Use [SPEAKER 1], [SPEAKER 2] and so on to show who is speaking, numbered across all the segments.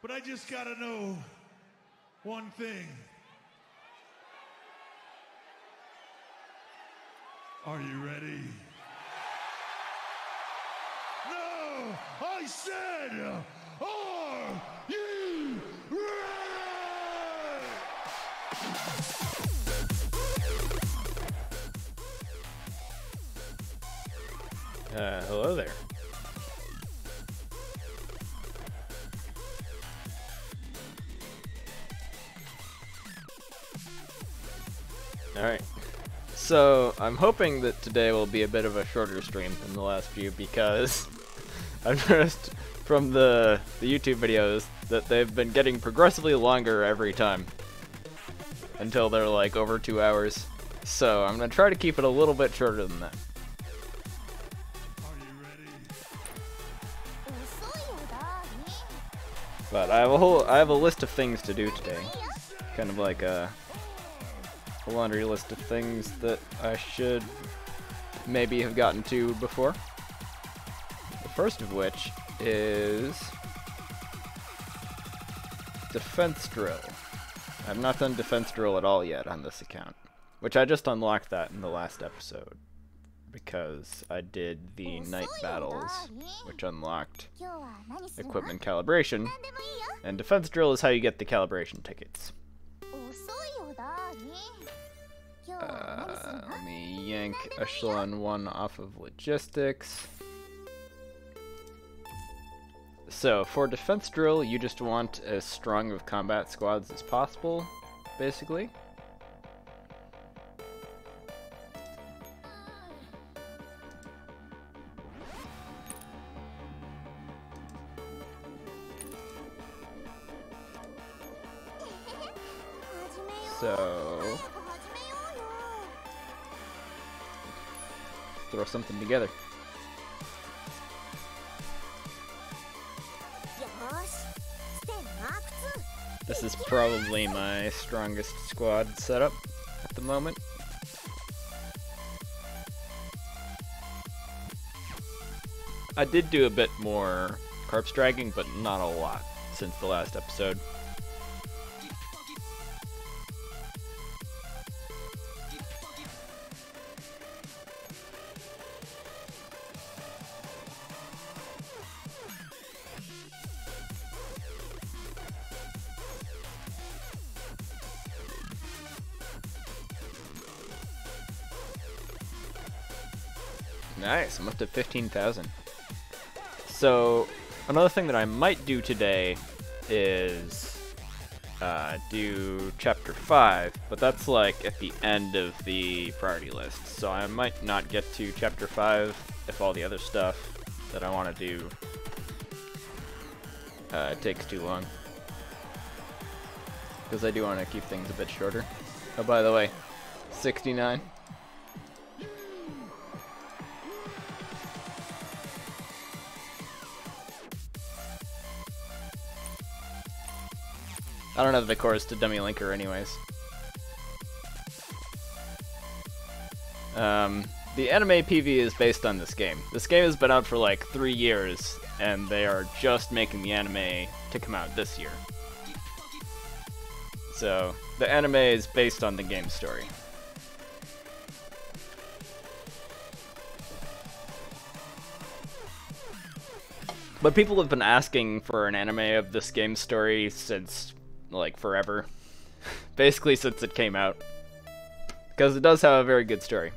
[SPEAKER 1] But I just gotta know one thing. Are you ready? No! I said, are you ready?
[SPEAKER 2] Hello there. Alright, so I'm hoping that today will be a bit of a shorter stream than the last few because I've noticed from the YouTube videos that they've been getting progressively longer every time until they're like over 2 hours. So I'm going to try to keep it a little bit shorter than that. But I have a list of things to do today. Kind of like a laundry list of things that I should maybe have gotten to before. The first of which is defense drill. I've not done defense drill at all yet on this account, which I just unlocked that in the last episode because I did the night battles, which unlocked equipment calibration, and defense drill is how you get the calibration tickets. Let me yank echelon 1 off of logistics. So for defense drill, you just want as strong of combat squads as possible, basically. So throw something together. This is probably my strongest squad setup at the moment. I did do a bit more corpse dragging, but not a lot since the last episode. Nice, I'm up to 15,000. So, another thing that I might do today is do Chapter 5, but that's like at the end of the priority list. So I might not get to Chapter 5 if all the other stuff that I want to do takes too long. Because I do want to keep things a bit shorter. Oh, by the way, 69. I don't have the cores to dummy linker anyways. The anime PV is based on this game. This game has been out for like 3 years, and they are just making the anime to come out this year. So, the anime is based on the game story. But people have been asking for an anime of this game story since like forever. Basically since it came out. Because it does have a very good story.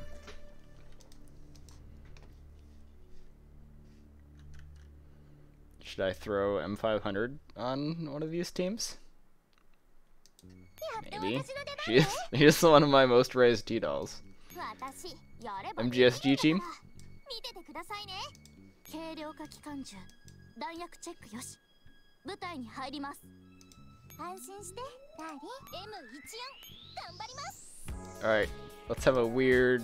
[SPEAKER 2] Should I throw M500 on one of these teams? Maybe. She is one of my most raised T-dolls. MGSG team? Alright, let's have a weird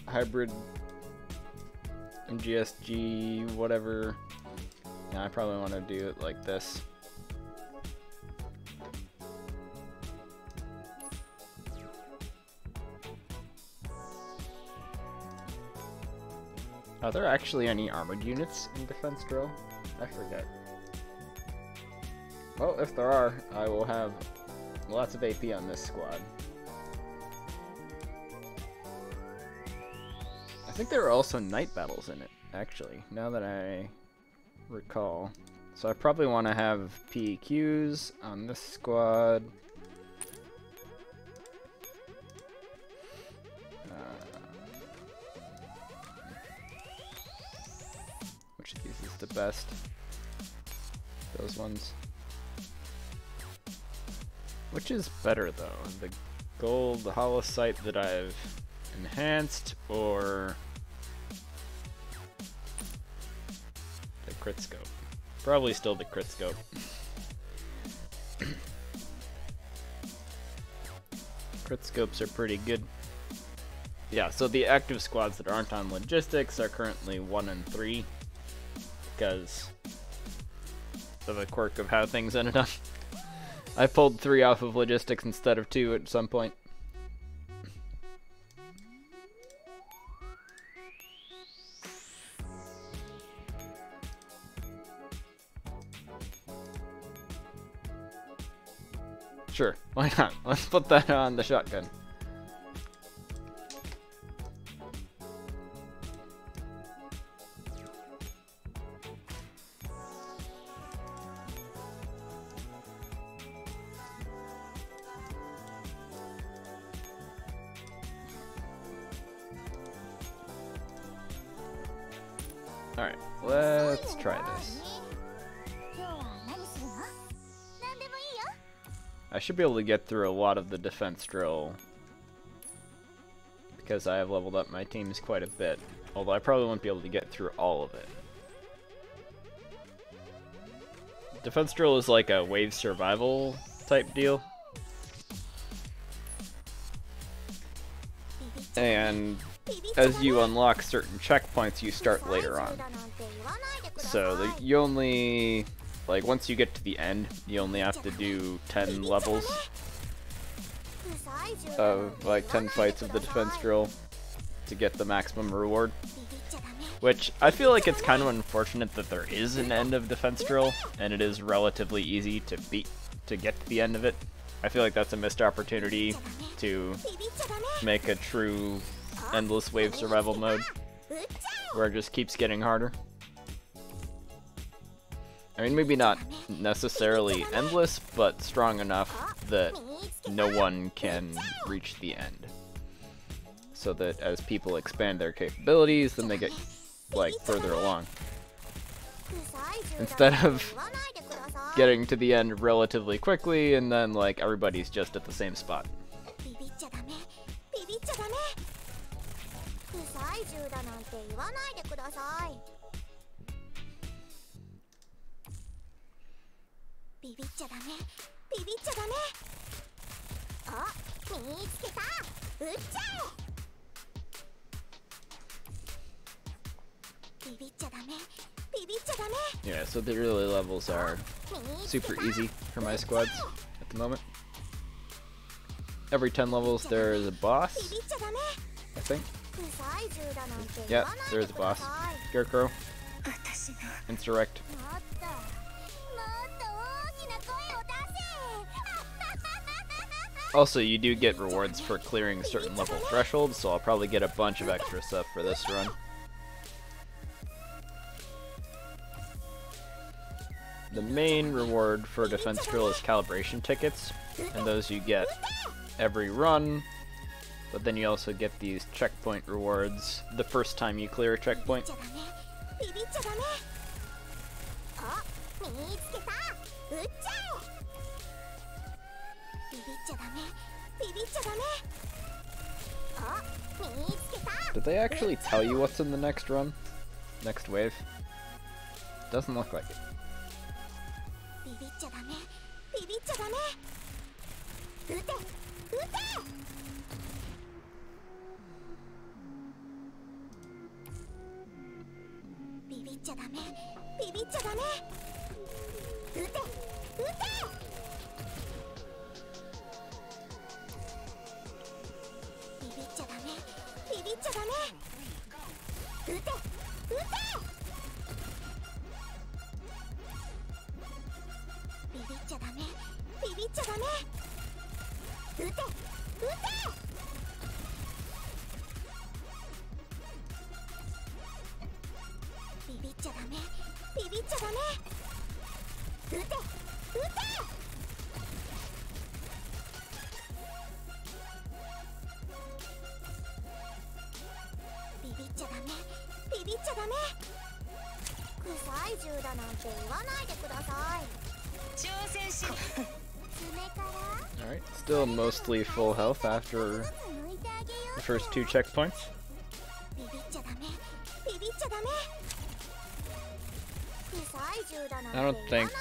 [SPEAKER 2] hybrid MGSG whatever. Yeah, I probably want to do it like this. Are there actually any armored units in defense drill? I forget. Well, if there are, I will have lots of AP on this squad. I think there are also night battles in it, actually, now that I recall. So I probably want to have PQs on this squad. Which of these is the best? Those ones. Which is better though? The gold, the hollow sight that I've enhanced, or the crit scope? Probably still the crit scope. Crit scopes are pretty good. Yeah, so the active squads that aren't on logistics are currently 1 and 3 because of a quirk of how things ended up. I pulled 3 off of logistics instead of 2 at some point. Sure, why not? Let's put that on the shotgun. Alright, let's try this. I should be able to get through a lot of the defense drill because I have leveled up my teams quite a bit, although I probably won't be able to get through all of it. Defense drill is like a wave survival type deal. And as you unlock certain checkpoints, you start later on. So you only, like, once you get to the end, you only have to do 10 levels of, like, 10 fights of the defense drill to get the maximum reward. Which, I feel like it's kind of unfortunate that there is an end of defense drill, and it is relatively easy to get to the end of it. I feel like that's a missed opportunity to make a true endless wave survival mode, where it just keeps getting harder. I mean, maybe not necessarily endless, but strong enough that no one can reach the end. So that as people expand their capabilities, then they get, like, further along. Instead of getting to the end relatively quickly, and then, like, everybody's just at the same spot. Yeah, so the early levels are super easy for my squads at the moment. Every 10 levels there is a boss, I think. Yeah, there is a boss. Scarecrow. Insurrect. Also, you do get rewards for clearing certain level thresholds, so I'll probably get a bunch of extra stuff for this run. The main reward for defense drill is calibration tickets, and those you get every run, but then you also get these checkpoint rewards the first time you clear a checkpoint. Did they actually tell you what's in the next run? Next wave? Doesn't look like it. Alright, still mostly full health after the first 2 checkpoints. I don't think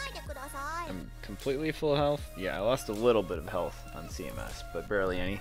[SPEAKER 2] I'm completely full health. Yeah, I lost a little bit of health on CMS, but barely any.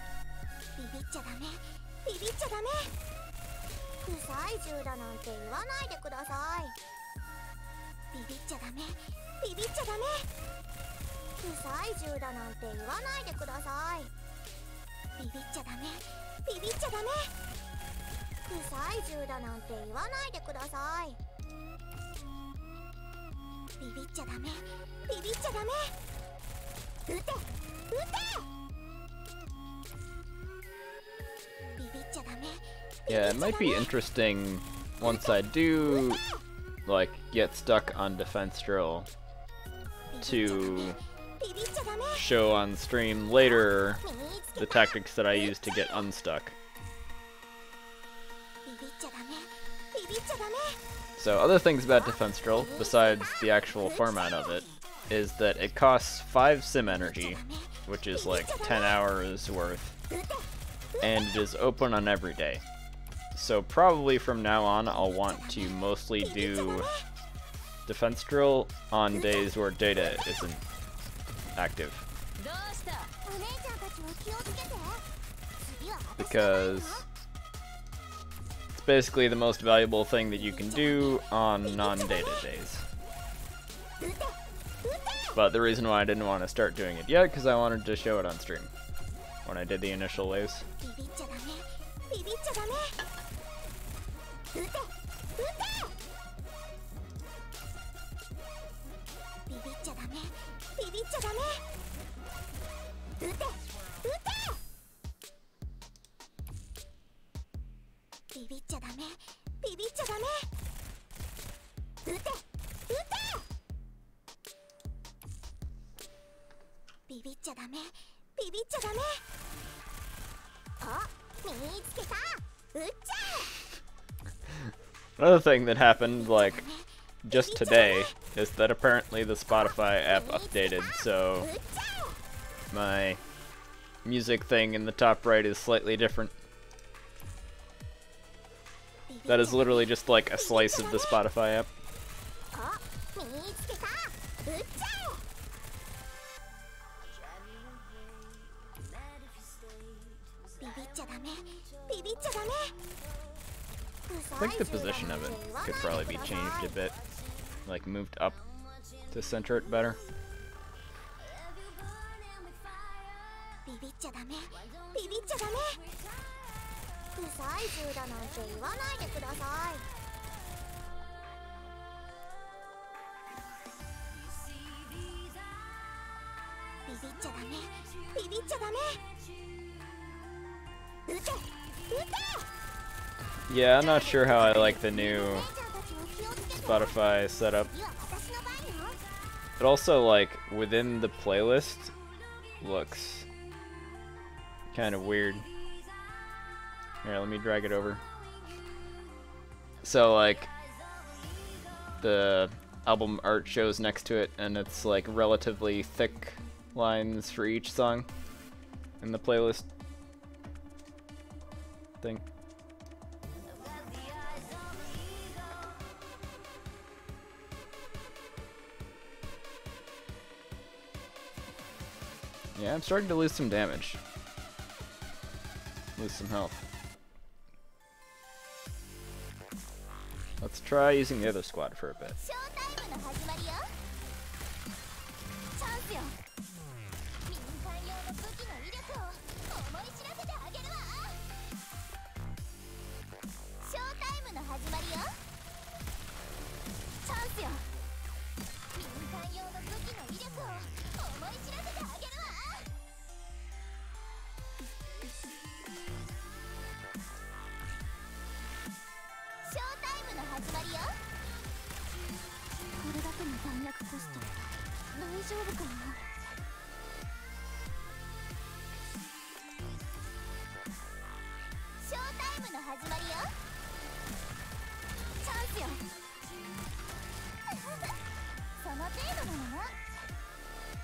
[SPEAKER 2] Yeah, it might be interesting once I do, like, get stuck on defense drill to show on stream later the tactics that I use to get unstuck. So other things about defense drill, besides the actual format of it, is that it costs 5 sim energy, which is like 10 hours worth, and it is open on every day. So probably from now on I'll want to mostly do defense drill on days where data isn't active. Because it's basically the most valuable thing that you can do on non-data days. But the reason why I didn't want to start doing it yet, because I wanted to show it on stream when I did the initial waves. Another thing that happened, like, just today, is that apparently the Spotify app updated, so my music thing in the top right is slightly different. That is literally just like a slice of the Spotify app. I think the position of it could probably be changed a bit, like moved up to center it better. Yeah, I'm not sure how I like the new Spotify setup. It also, like, within the playlist looks kind of weird. Here, let me drag it over. So, like, the album art shows next to it, and it's, like, relatively thick lines for each song in the playlist thing. Yeah, I'm starting to lose some damage. Lose some health. Let's try using the other squad for a bit.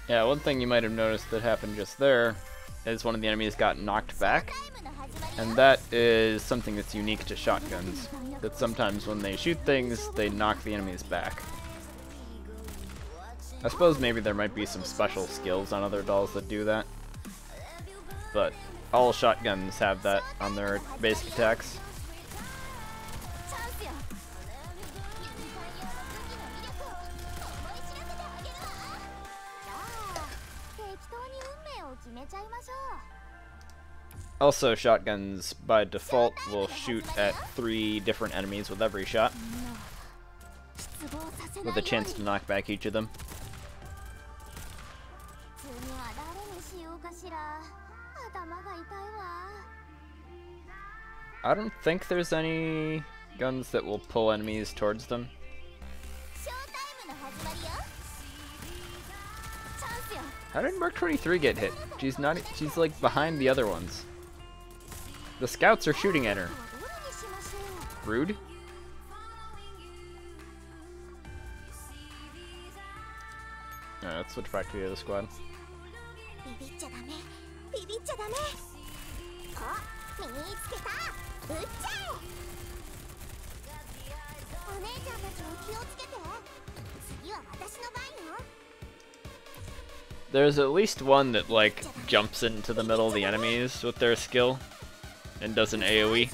[SPEAKER 2] Yeah, one thing you might have noticed that happened just there is one of the enemies got knocked back, and that is something that's unique to shotguns, that sometimes when they shoot things, they knock the enemies back. I suppose maybe there might be some special skills on other dolls that do that, but all shotguns have that on their basic attacks. Also, shotguns by default will shoot at 3 different enemies with every shot, with a chance to knock back each of them. I don't think there's any guns that will pull enemies towards them. How did Mark 23 get hit? She's like behind the other ones. The scouts are shooting at her. Rude. Alright, let's switch back to the other squad. There's at least one that, like, jumps into the middle of the enemies with their skill and does an AoE.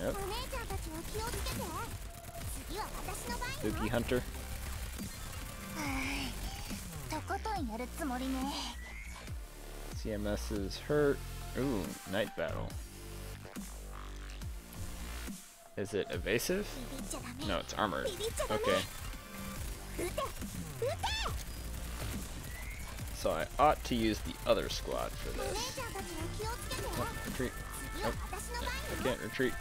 [SPEAKER 2] Yep. Spooky Hunter. CMS is hurt. Ooh, Night Battle. Is it evasive? No, it's armored. Okay. So I ought to use the other squad for this. Oh, retreat. Oh, I can't retreat.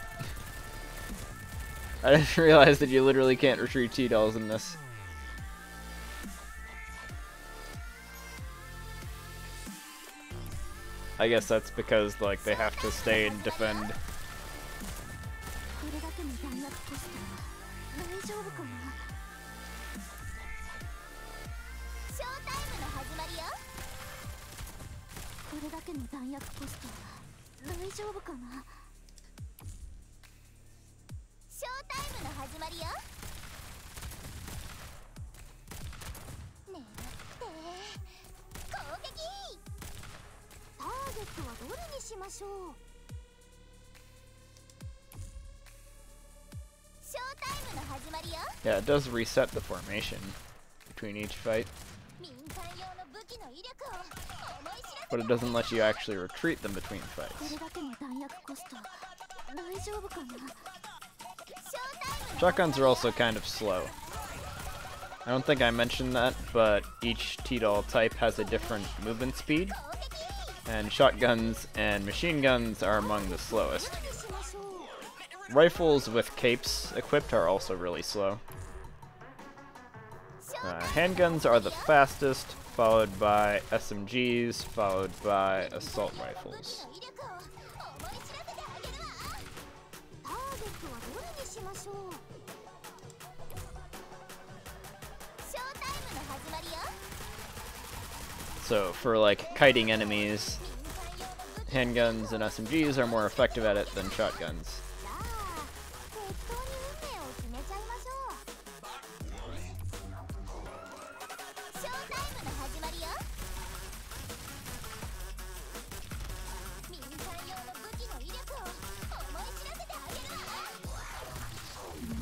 [SPEAKER 2] I didn't realize that you literally can't retreat T-dolls in this. I guess that's because, like, they have to stay and defend. Yeah, it does reset the formation between each fight, but it doesn't let you actually retreat them between fights. Shotguns are also kind of slow. I don't think I mentioned that, but each T-doll type has a different movement speed, and shotguns and machine guns are among the slowest. Rifles with capes equipped are also really slow. Handguns are the fastest, followed by SMGs, followed by assault rifles. So for like kiting enemies, handguns and SMGs are more effective at it than shotguns.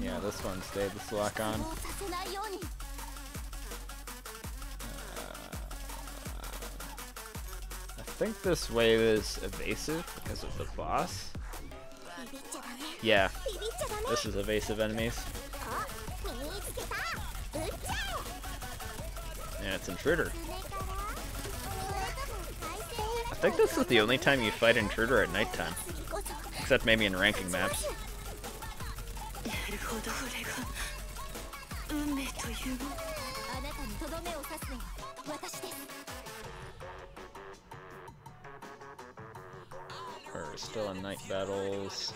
[SPEAKER 2] Yeah, this one stayed the lock on. I think this wave is evasive because of the boss. Yeah, this is evasive enemies. Yeah, it's Intruder. I think this is the only time you fight Intruder at nighttime. Except maybe in ranking maps. We're still in night battles.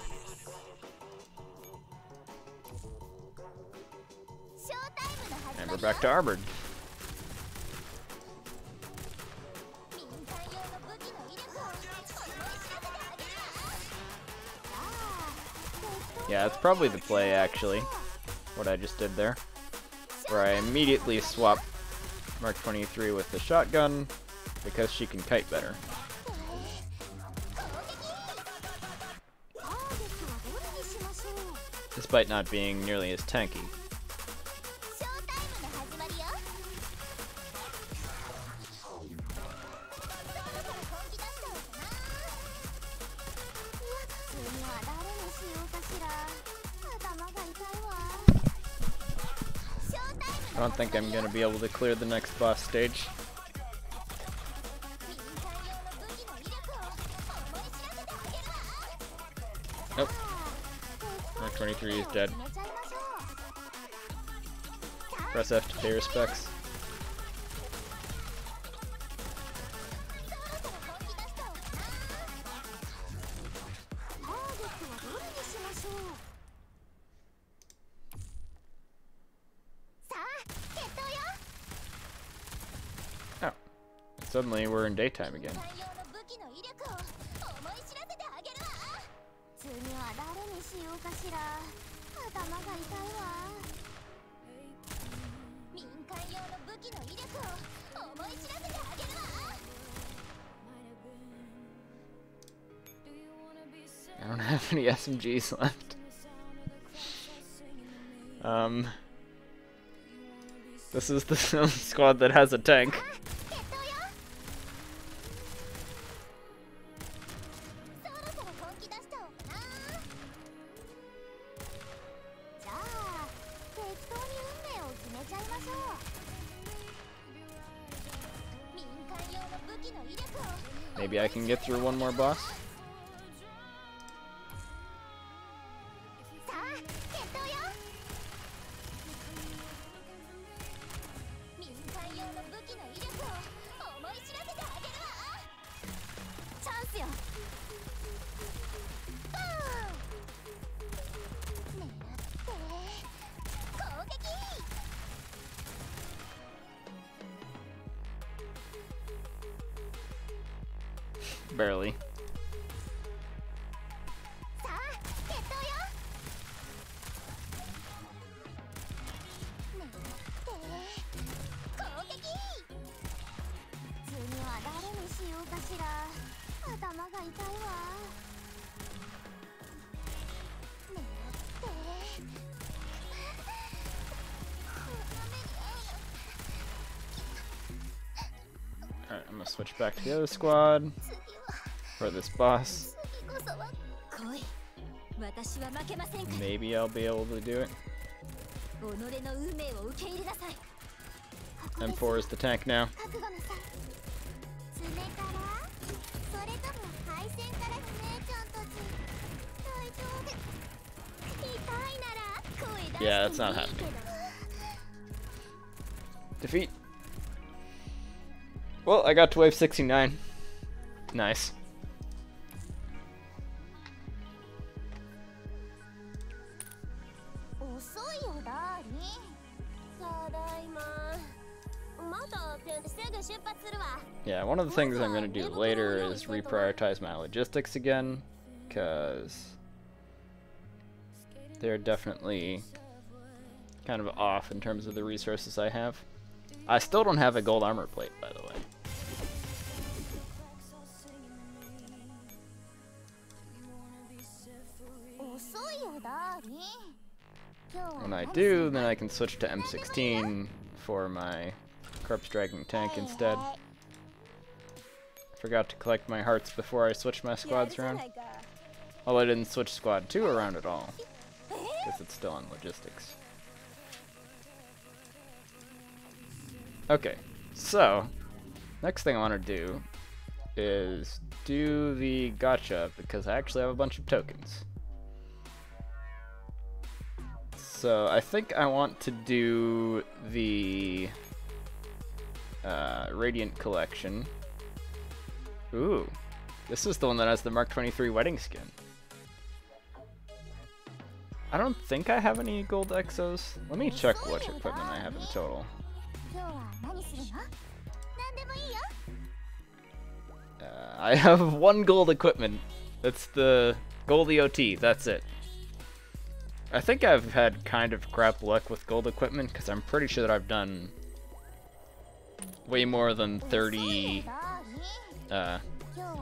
[SPEAKER 2] And we're back to Armored. Yeah, it's probably the play, actually, what I just did there. Where I immediately swap Mark 23 with the shotgun, because she can kite better. Despite not being nearly as tanky. I don't think I'm going to be able to clear the next boss stage. Nope. Mark 23 is dead. Press F to pay respects. Oh. Suddenly we're in daytime again. I don't have any SMGs left. This is the only squad that has a tank. Maybe I can get through one more boss. Barely. Alright, I'm gonna switch back to the other squad for this boss. Maybe I'll be able to do it. M4 is the tank now. Yeah, that's not happening. Defeat. Well, I got to wave 69. Nice. Yeah, one of the things I'm going to do later is reprioritize my logistics again, because they're definitely kind of off in terms of the resources I have. I still don't have a gold armor plate, by the way. When I do, then I can switch to M16 for my corpse dragging tank instead. Forgot to collect my hearts before I switched my squads around. Well, I didn't switch squad 2 around at all, because it's still on logistics. Okay, so next thing I want to do is do the gacha, because I actually have a bunch of tokens. So I think I want to do the Radiant Collection. Ooh, this is the one that has the Mark 23 wedding skin. I don't think I have any gold exos. Let me check which equipment I have in total. I have 1 gold equipment. It's the gold EOT, that's it. I think I've had kind of crap luck with gold equipment because I'm pretty sure that I've done way more than 30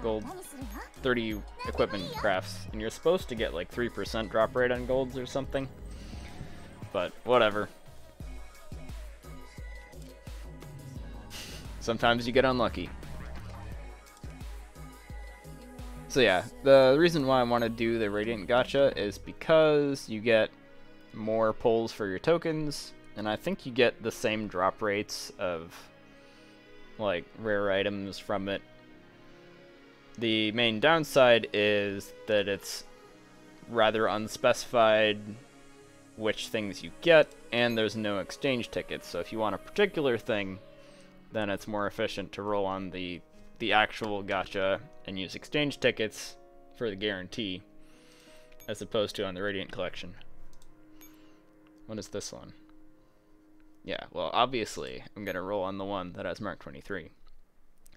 [SPEAKER 2] gold, 30 equipment crafts, and you're supposed to get like 3% drop rate on golds or something, but whatever. Sometimes you get unlucky. So yeah, the reason why I want to do the Radiant Gacha is because you get more pulls for your tokens, and I think you get the same drop rates of like rare items from it. The main downside is that it's rather unspecified which things you get, and there's no exchange tickets, so if you want a particular thing, then it's more efficient to roll on the actual gacha and use exchange tickets for the guarantee, as opposed to on the Radiant Collection. What is this one? Yeah, well, obviously, I'm going to roll on the one that has Mark 23.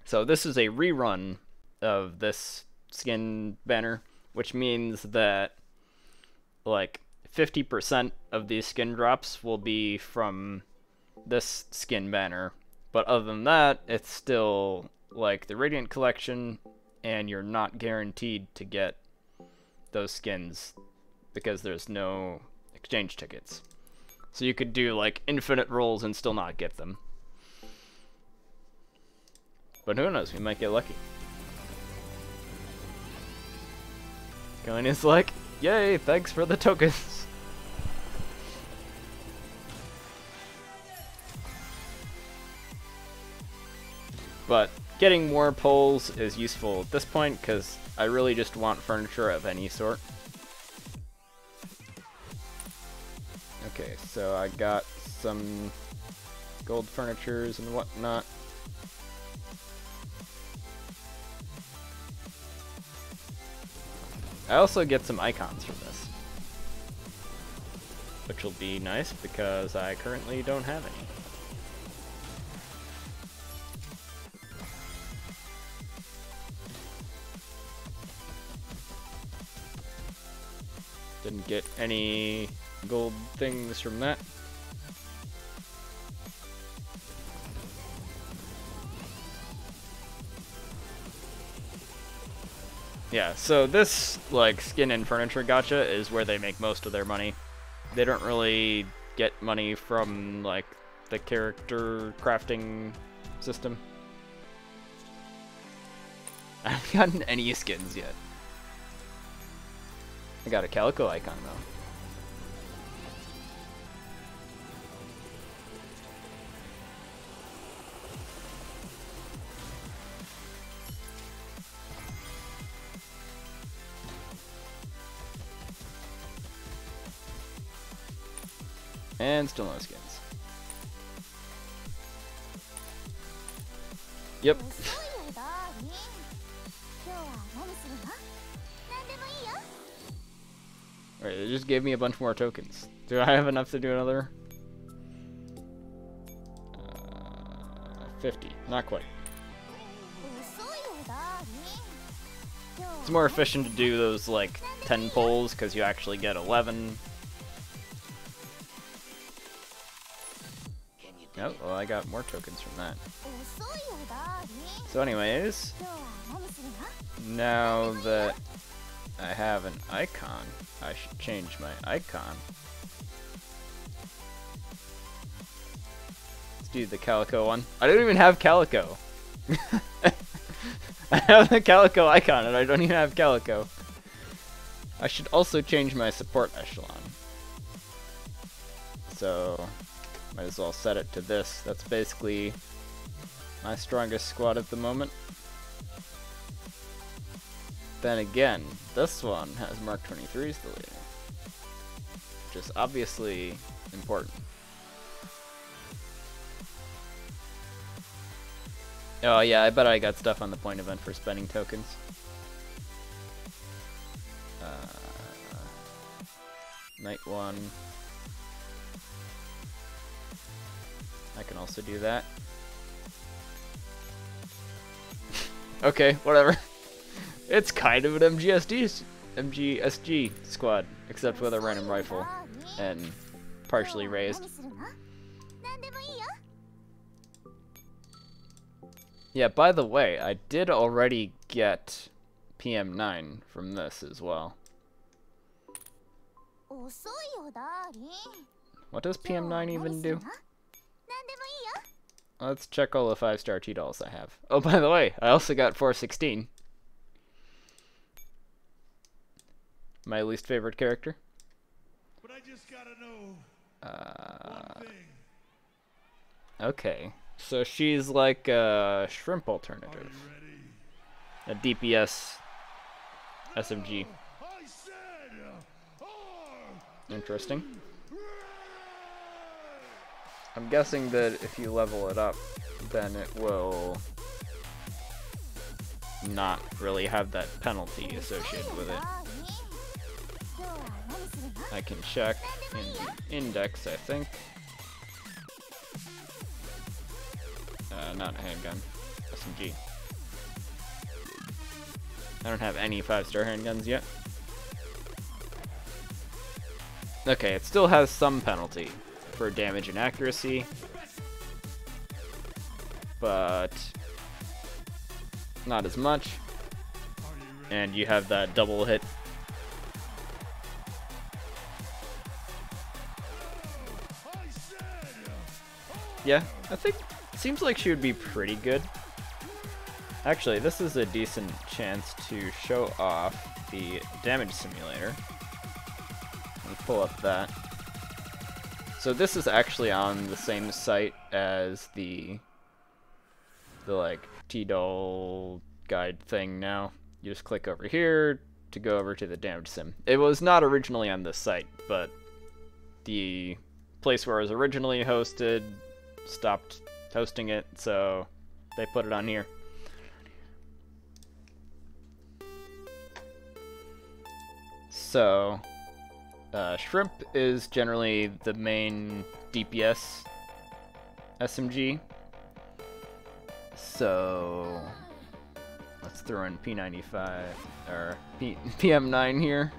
[SPEAKER 2] So this is a rerun of this skin banner, which means that, like, 50% of these skin drops will be from this skin banner. But other than that, it's still like the Radiant Collection, and you're not guaranteed to get those skins because there's no exchange tickets. So you could do like infinite rolls and still not get them. But who knows, we might get lucky. Going is like, yay, thanks for the tokens. But getting more pulls is useful at this point because I really just want furniture of any sort. Okay, so I got some gold furnitures and whatnot. I also get some icons from this, which will be nice because I currently don't have any. Didn't get any gold things from that. Yeah, so this, like, skin and furniture gacha is where they make most of their money. They don't really get money from, like, the character crafting system. I haven't gotten any skins yet. I got a calico icon though. And still no skins. Yep. Alright, they just gave me a bunch more tokens. Do I have enough to do another? 50. Not quite. It's more efficient to do those, like, 10 pulls, because you actually get 11. Oh, well, I got more tokens from that. So anyways, now that I have an icon, I should change my icon. Let's do the calico one. I don't even have calico. I have the calico icon and I don't even have calico. I should also change my support echelon. So, might as well set it to this. That's basically my strongest squad at the moment. Then again, this one has Mark 23's the leader. which is obviously important. Oh yeah, I bet I got stuff on the point event for spending tokens. Night 1. I can also do that. Okay, whatever. It's kind of an MGSG squad, except with a random rifle and partially raised. Yeah, by the way, I did already get PM9 from this as well. What does PM9 even do? Let's check all the 5-star T-dolls I have. Oh, by the way, I also got 416. My least favorite character.
[SPEAKER 1] But I just gotta know one thing.
[SPEAKER 2] Okay, so she's like a shrimp alternative. A DPS SMG. Interesting. I'm guessing that if you level it up, then it will not really have that penalty associated with it. I can check in the index, I think. Not a handgun. SMG. I don't have any 5-star handguns yet. Okay, it still has some penalty for damage and accuracy, but not as much. And you have that double hit. Yeah, I think it seems like she would be pretty good. Actually, this is a decent chance to show off the damage simulator. Let me pull up that. So this is actually on the same site as the like T-doll guide thing now. You just click over here to go over to the damage sim. It was not originally on this site, but the place where it was originally hosted stopped hosting it, so they put it on here. So Shrimp is generally the main DPS SMG. So let's throw in P95 or PM9 here.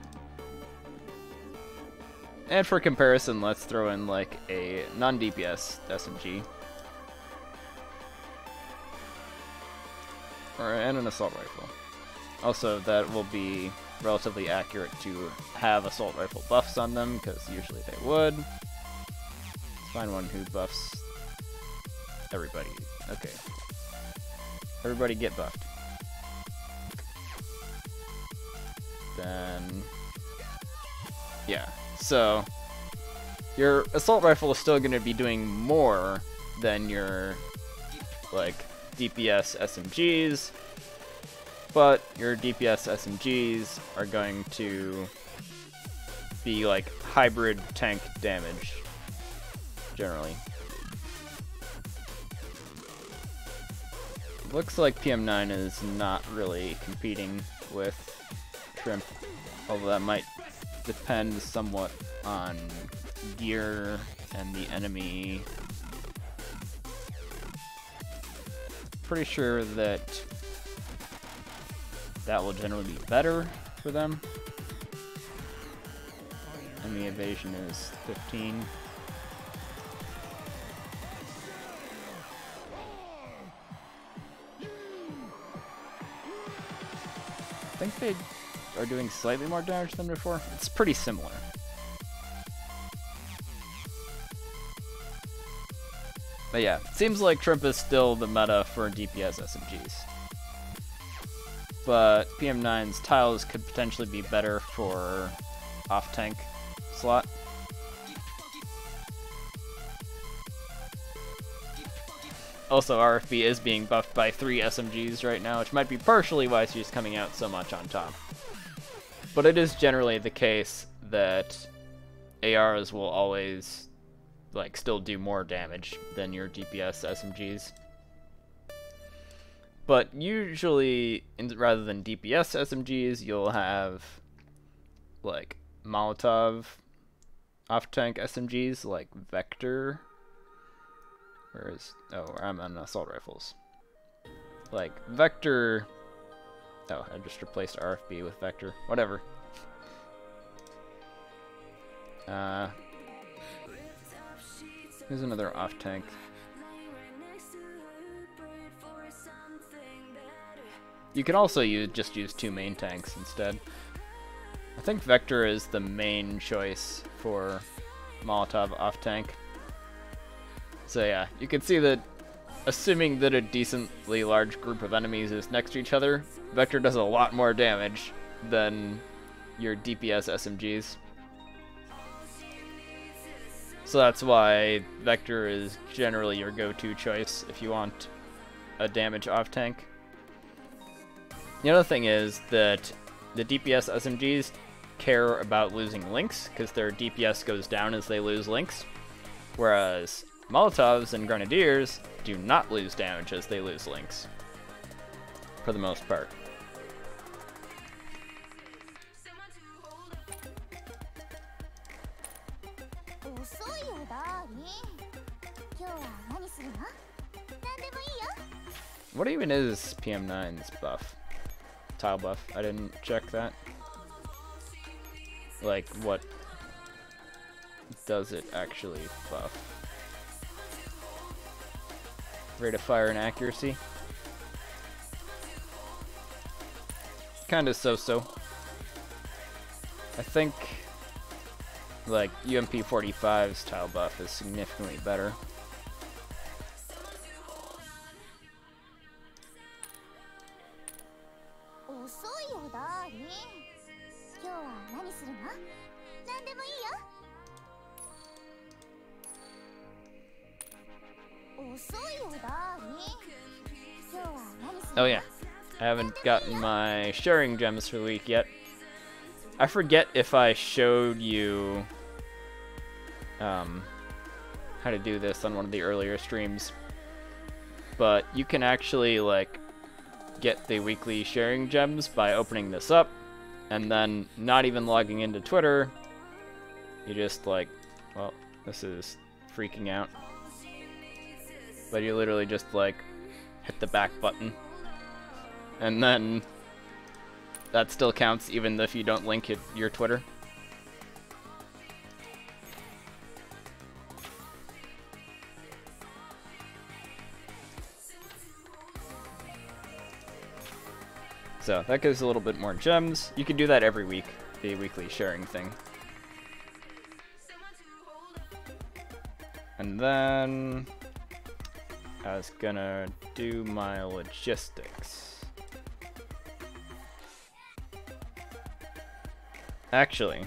[SPEAKER 2] And for comparison, let's throw in like a non-DPS SMG. And an assault rifle. Also, that will be relatively accurate to have assault rifle buffs on them, because usually they would. Let's find one who buffs everybody. Okay. Everybody get buffed. Then, yeah. So, your assault rifle is still going to be doing more than your, like, DPS SMGs, but your DPS SMGs are going to be like hybrid tank damage, generally. Looks like PM9 is not really competing with Shrimp, although that might depend somewhat on gear and the enemy. Pretty sure that will generally be better for them. And the evasion is 15. I think they are doing slightly more damage than before. It's pretty similar. But yeah, it seems like Shrimp is still the meta for DPS SMGs. But PM9's tiles could potentially be better for off-tank slot. Also, RFB is being buffed by 3 SMGs right now, which might be partially why she's coming out so much on top. But it is generally the case that ARs will always like still do more damage than your DPS SMGs. But usually, rather than DPS SMGs, you'll have like Molotov off-tank SMGs like Vector. I'm on assault rifles. Like Vector. Oh, I just replaced RFB with Vector. Whatever. Here's another off-tank. You can also just use 2 main tanks instead. I think Vector is the main choice for Molotov off-tank. So yeah, you can see that, assuming that a decently large group of enemies is next to each other, Vector does a lot more damage than your DPS SMGs. So that's why Vector is generally your go-to choice if you want a damage off-tank. The other thing is that the DPS SMGs care about losing links, because their DPS goes down as they lose links, whereas Molotovs and Grenadiers do not lose damage as they lose links, for the most part. What even is PM9's buff? Tile buff? I didn't check that. Like, what does it actually buff? Rate of fire and accuracy? Kinda so-so. I think, like, UMP 45's tile buff is significantly better. Oh yeah, I haven't gotten my sharing gems for the week yet. I forget if I showed you how to do this on one of the earlier streams, but you can actually like get the weekly sharing gems by opening this up and then not even logging into Twitter. You just like, well, this is freaking out, but you literally just like hit the back button, and then that still counts even if you don't link your Twitter. So that gives a little bit more gems. You can do that every week, the weekly sharing thing. And then I was gonna do my logistics. Actually,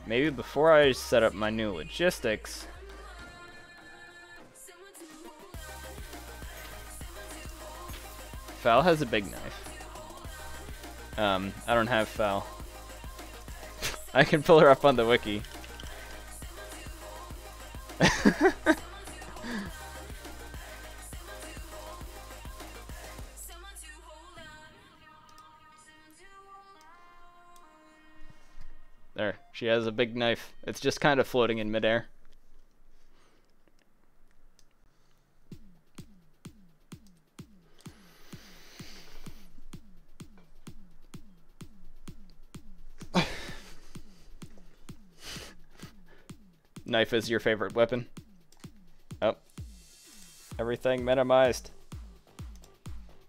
[SPEAKER 2] maybe before I set up my new logistics, Fal has a big knife. I don't have Fal. I can pull her up on the wiki. There, she has a big knife. It's just kind of floating in midair. Knife is your favorite weapon? Oh. Everything minimized.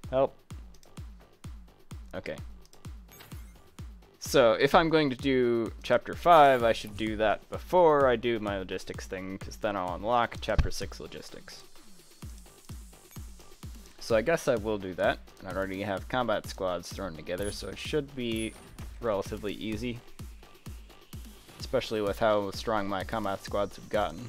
[SPEAKER 2] Help. Okay. So, if I'm going to do Chapter 5, I should do that before I do my logistics thing, because then I'll unlock Chapter 6 logistics. So I guess I will do that. And I already have combat squads thrown together, so it should be relatively easy. Especially with how strong my combat squads have gotten.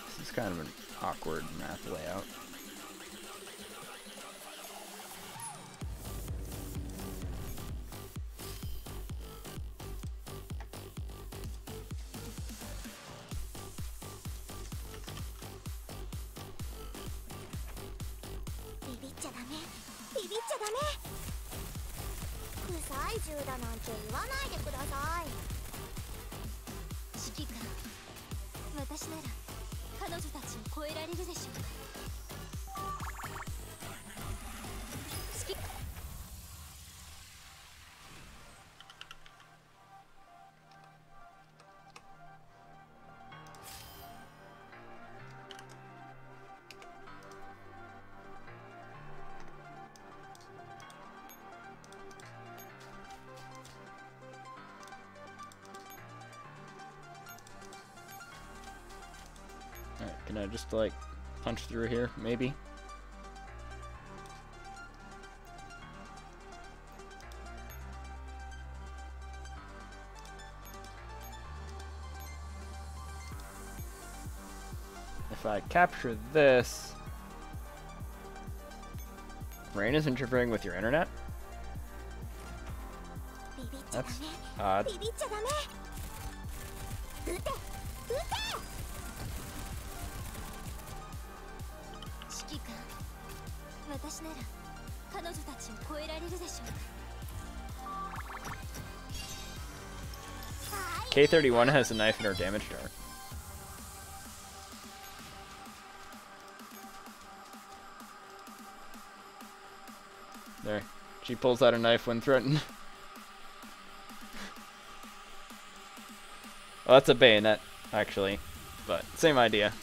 [SPEAKER 2] This is kind of an awkward math layout. Alright, can I just like punch through here, maybe? If I capture this... Rain is interfering with your internet? That's odd. K31 has a knife in her damage dart. There. She pulls out a knife when threatened. Well, that's a bayonet, actually. But, same idea.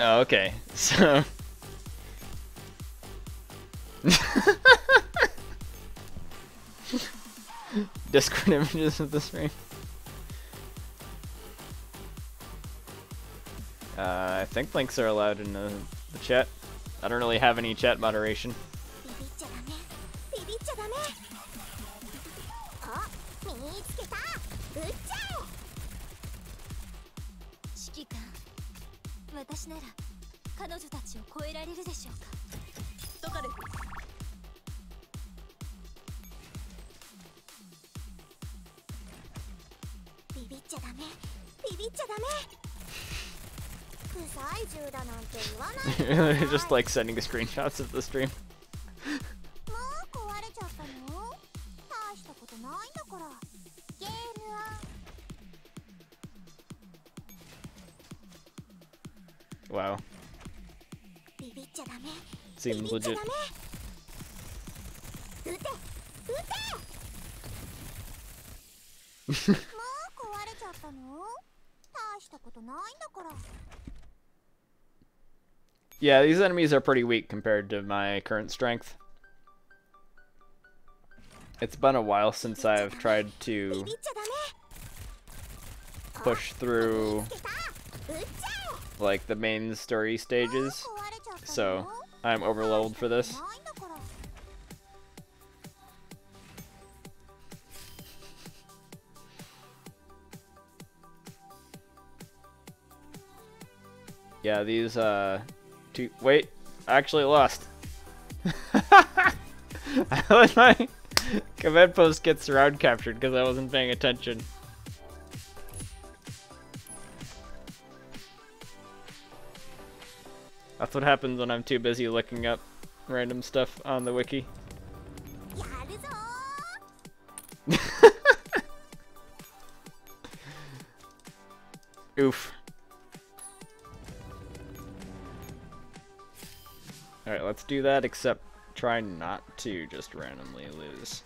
[SPEAKER 2] Oh, okay. So... Discord images of the stream. I think links are allowed in the chat. I don't really have any chat moderation. Just like sending screenshots of the stream. Wow. Seems legit. Yeah, these enemies are pretty weak compared to my current strength. It's been a while since I've tried to push through like the main story stages, so I'm overleveled for this. Yeah, these two. Wait, I actually lost. I let my command post get surround captured because I wasn't paying attention. That's what happens when I'm too busy looking up random stuff on the wiki. Oof. Alright, let's do that, except try not to just randomly lose.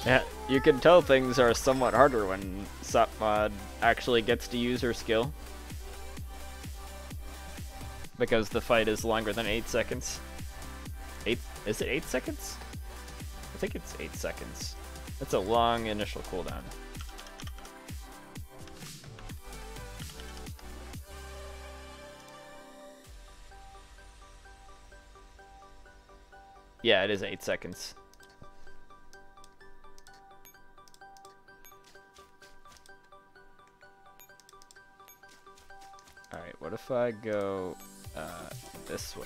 [SPEAKER 2] Yeah, you can tell things are somewhat harder when Sapmod actually gets to use her skill. Because the fight is longer than 8 seconds. Is it 8 seconds? I think it's 8 seconds. That's a long initial cooldown. Yeah, it is 8 seconds. Alright, what if I go this way?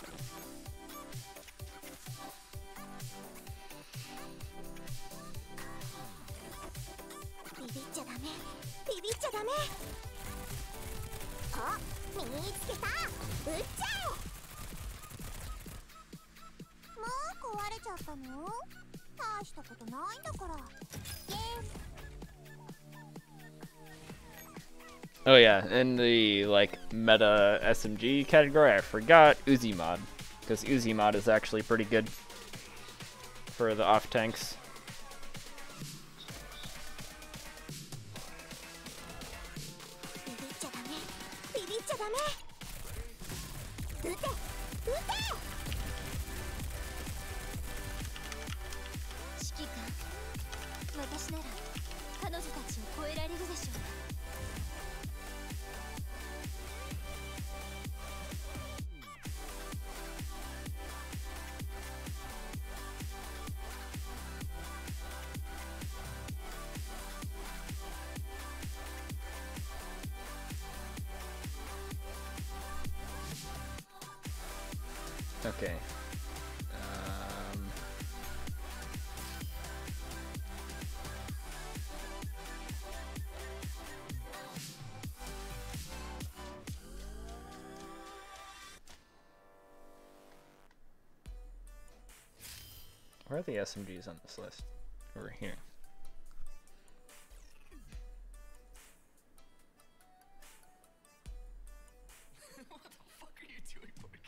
[SPEAKER 2] Oh yeah, in the like meta SMG category, I forgot Uzi mod, because Uzi mod is actually pretty good for the off tanks. Okay. Where are the SMGs on this list? Over here.
[SPEAKER 3] What the fuck are you doing, Morgan?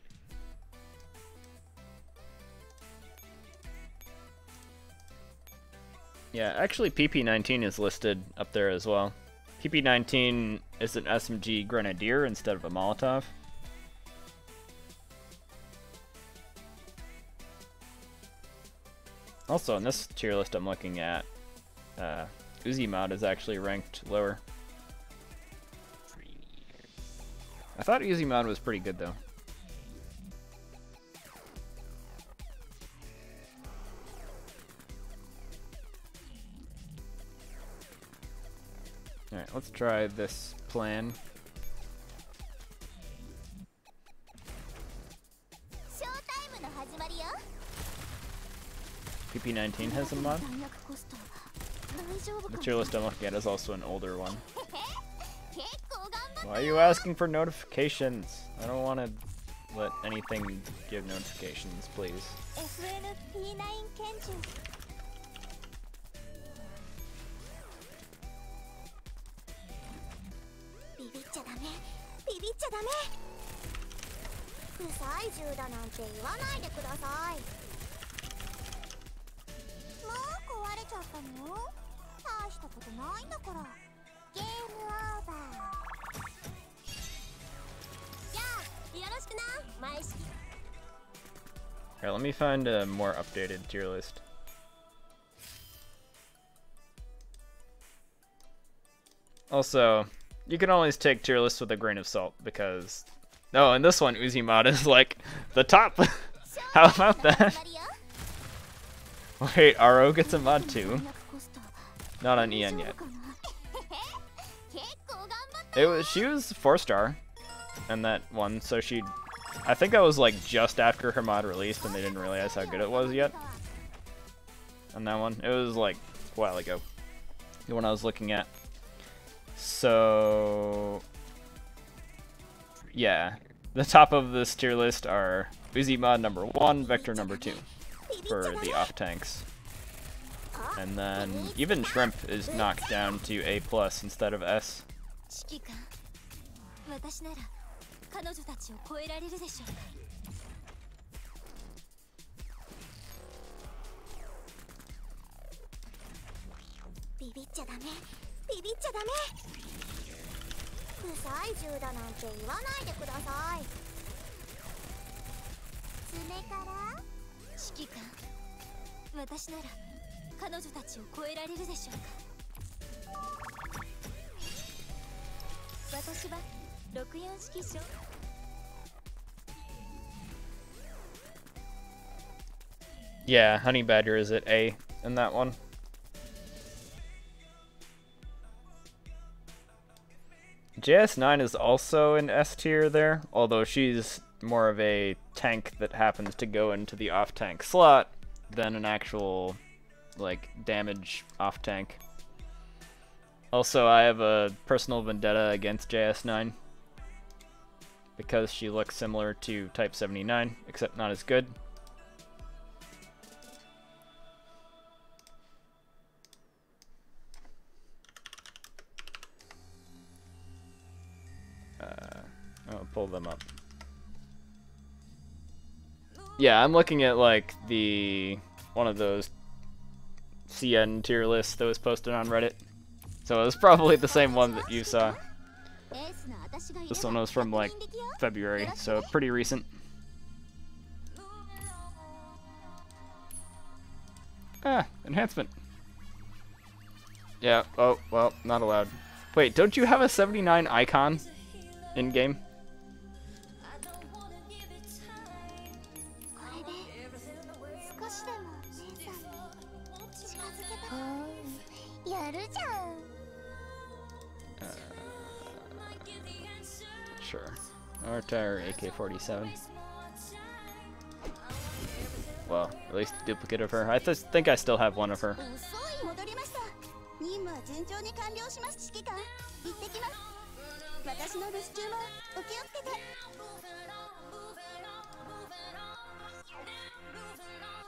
[SPEAKER 2] Yeah, actually PP-19 is listed up there as well. PP-19 is an SMG Grenadier instead of a Molotov. Also, in this tier list I'm looking at, Uzi mod is actually ranked lower. I thought Uzi mod was pretty good though. Alright, let's try this plan. PP-19 has a mod. The tier list I'm looking at is also an older one. Why are you asking for notifications? I don't want to let anything give notifications, please. Alright, let me find a more updated tier list. Also, you can always take tier lists with a grain of salt because... Oh, and this one, Uzi mod, is like the top! How about that? Wait, RO gets a mod too? Not on EN yet. She was 4-star in that one, so she... I think that was like just after her mod released and they didn't realize how good it was yet. On that one. It was like a while ago. The one I was looking at. So... yeah. The top of this tier list are Uzi mod number 1, Vector number 2 for the off tanks. And then even Shrimp is knocked down to A+ instead of S.
[SPEAKER 4] ビっちゃダメビビっちゃダメ不細獣だなんて言わないでください爪から指揮官私なら彼女たちを超えられるでしょうか私は64式将
[SPEAKER 2] Yeah, Honey Badger is at A in that one. JS9 is also in S tier there, although she's more of a tank that happens to go into the off-tank slot than an actual, like, damage off-tank. Also, I have a personal vendetta against JS9 because she looks similar to Type 79, except not as good. I'll pull them up. Yeah, I'm looking at like one of those CN tier lists that was posted on Reddit. So it was probably the same one that you saw. This one was from like February, so pretty recent. Ah, enhancement. Yeah, oh, well, not allowed. Wait, don't you have a 79 icon in-game? Sure. Or AK-47. Well, at least a duplicate of her. I think I still have one of her.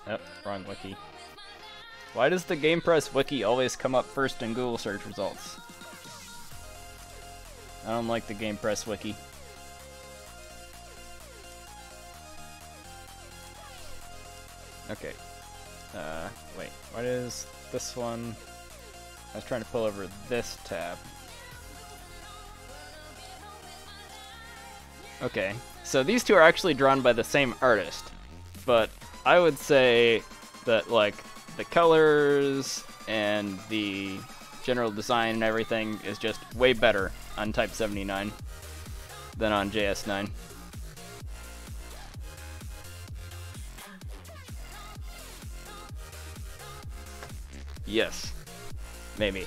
[SPEAKER 2] Yep, wrong wiki. Why does the Game Press wiki always come up first in Google search results? I don't like the Game Press wiki. Okay. Wait, what is this one? I was trying to pull over this tab. Okay, so these two are actually drawn by the same artist, but I would say that, like, the colors and the general design and everything is just way better on Type 79 than on JS9. Yes. Maybe.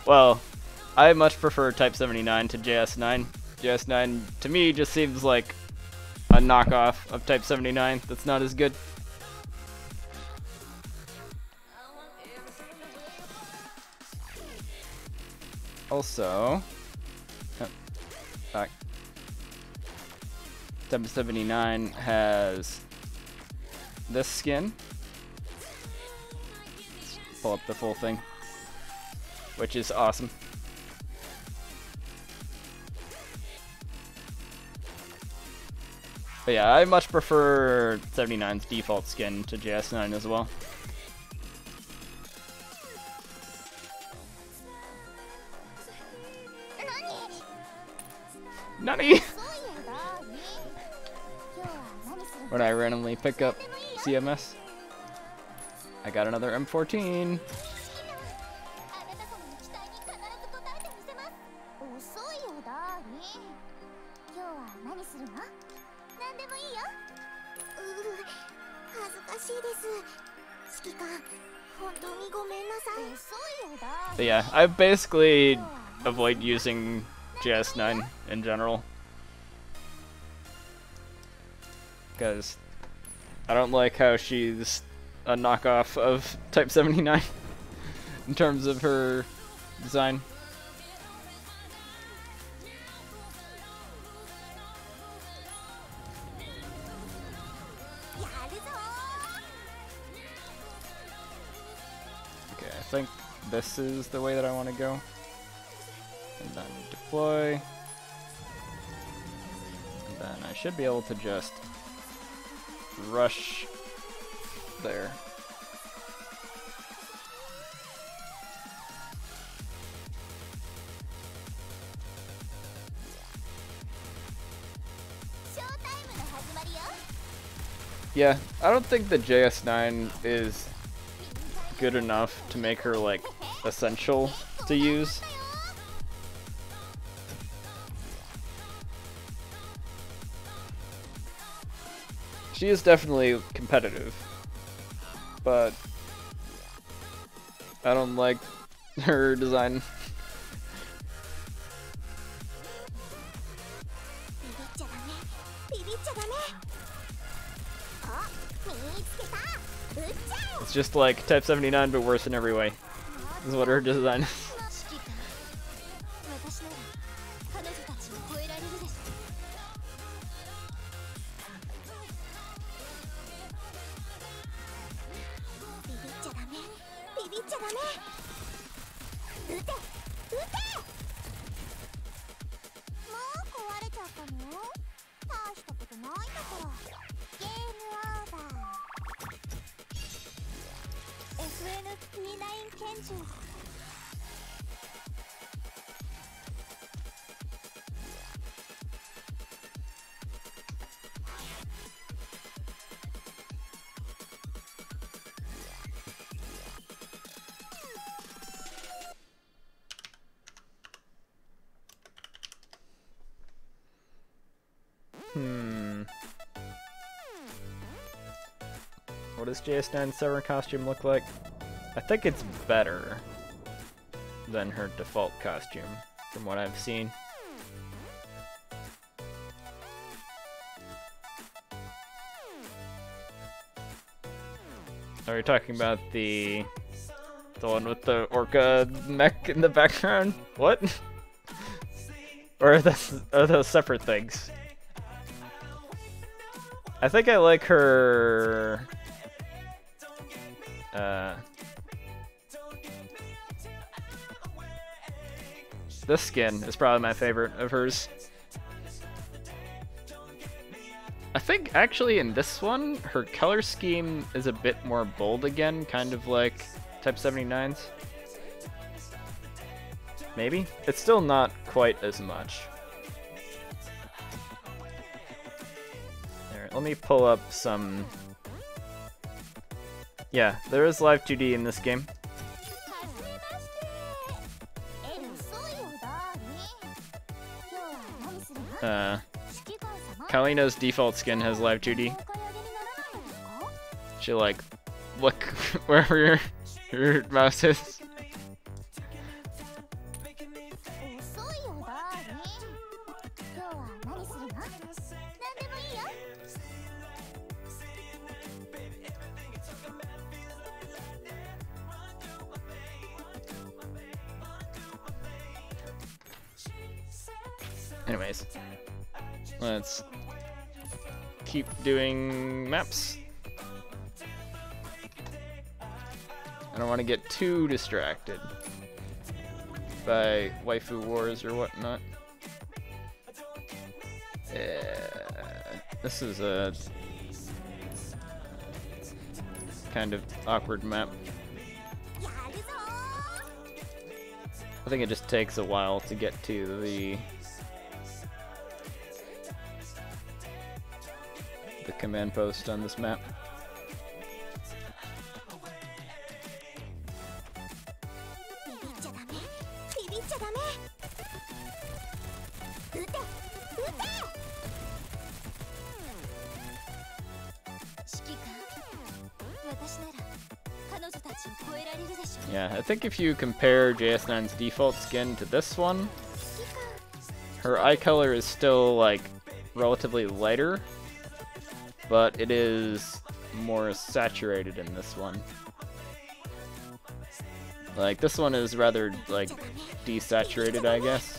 [SPEAKER 2] Well, I much prefer Type 79 to JS9. JS9 to me just seems like a knockoff of Type 79 that's not as good. Also, back. Type 79 has this skin. Pull up the full thing, which is awesome. But yeah, I much prefer 79's default skin to JS9 as well. Nani? When I randomly pick up CMS, I got another M14. But yeah, I basically avoid using JS9 in general, because I don't like how she's a knockoff of Type 79 in terms of her design. Okay, I think this is the way that I want to go. And then deploy. And then I should be able to just rush there. Yeah, I don't think the JS9 is good enough to make her, like, essential to use. She is definitely competitive, but I don't like her design. It's just like Type 79 but worse in every way. This is what her design is. What does JS9's summer costume look like? I think it's better than her default costume, from what I've seen. Are we talking about the one with the orca mech in the background? What? Or are those separate things? I think I like her. This skin is probably my favorite of hers. I think actually in this one, her color scheme is a bit more bold again, kind of like Type 79's. Maybe? It's still not quite as much. Alright, let me pull up some... Yeah, there is live 2D in this game. Kalina's default skin has live 2D. She like, look wherever your mouse is. Anyways, let's keep doing maps. I don't want to get too distracted by waifu wars or whatnot. This is a kind of awkward map. I think it just takes a while to get to the command post on this map. Yeah, I think if you compare JS9's default skin to this one, her eye color is still like relatively lighter, but it is more saturated in this one. Like, this one is rather, like, desaturated, I guess.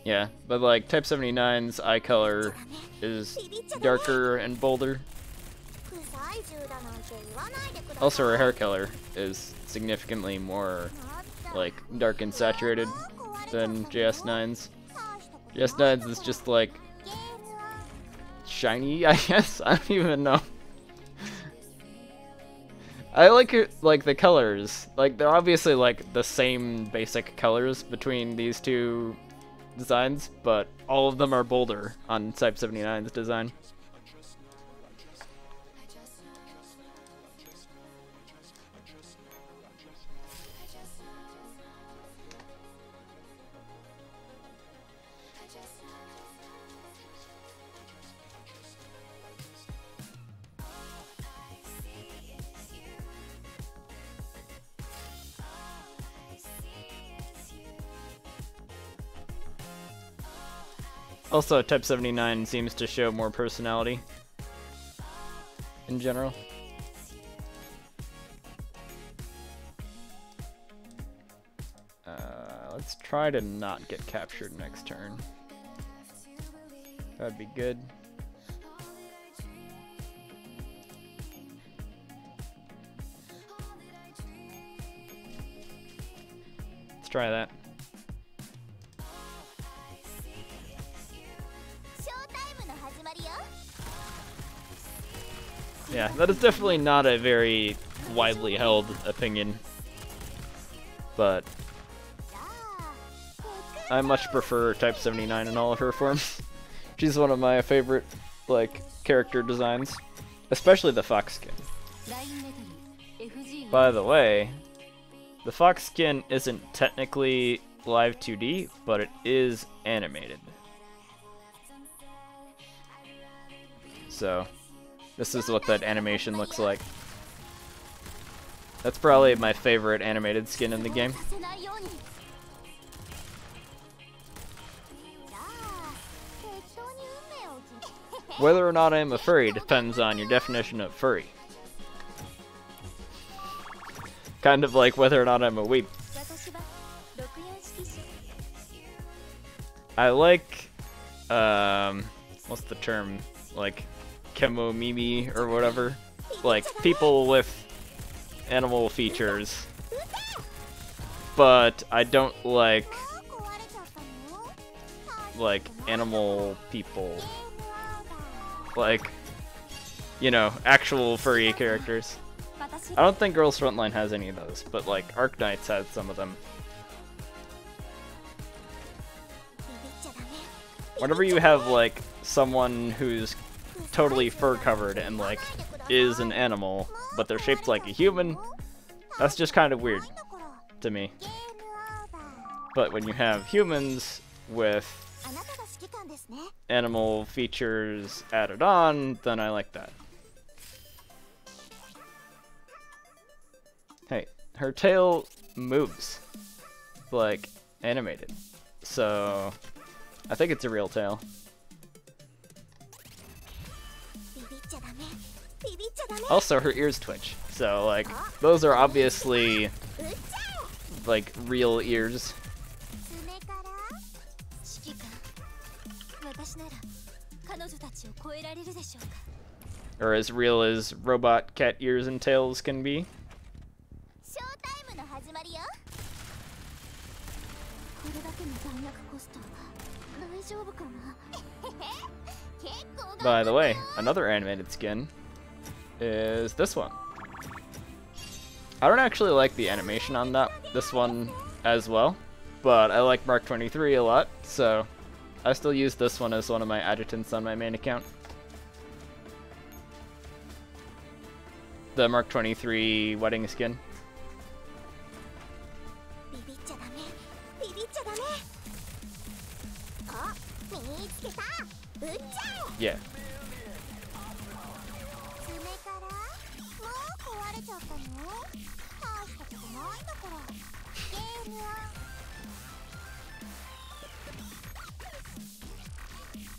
[SPEAKER 2] Yeah, but like Type 79's eye color is darker and bolder. Also, her hair color is significantly more like dark and saturated than JS9's. JS9's is just like shiny, I guess. I don't even know. I like it, like the colors. Like they're obviously like the same basic colors between these two designs, but all of them are bolder on Type 79's design. Also, Type 79 seems to show more personality in general. Let's try to not get captured next turn. That'd be good. Let's try that. Yeah, that is definitely not a very widely held opinion, but I much prefer Type 79 in all of her forms. She's one of my favorite, like, character designs, especially the fox skin. By the way, the fox skin isn't technically live 2D, but it is animated. So this is what that animation looks like. That's probably my favorite animated skin in the game. Whether or not I'm a furry depends on your definition of furry. Kind of like whether or not I'm a weeb. I like, what's the term? Like, chemomimi or whatever. Like, people with animal features. But I don't like animal people. Like, you know, actual furry characters. I don't think Girls Frontline has any of those, but like Arknights has some of them. Whenever you have like someone who's totally fur covered and like is an animal, but they're shaped like a human, that's just kind of weird to me. But when you have humans with animal features added on, then I like that. Hey, her tail moves, like, animated. So, I think it's a real tail. Also, her ears twitch. So, like, those are obviously, like, real ears. Or as real as robot cat ears and tails can be. By the way, another animated skin is this one. I don't actually like the animation on this one as well, but I like Mark 23 a lot, so I still use this one as one of my adjutants on my main account. The Mark 23 wedding skin. Yeah.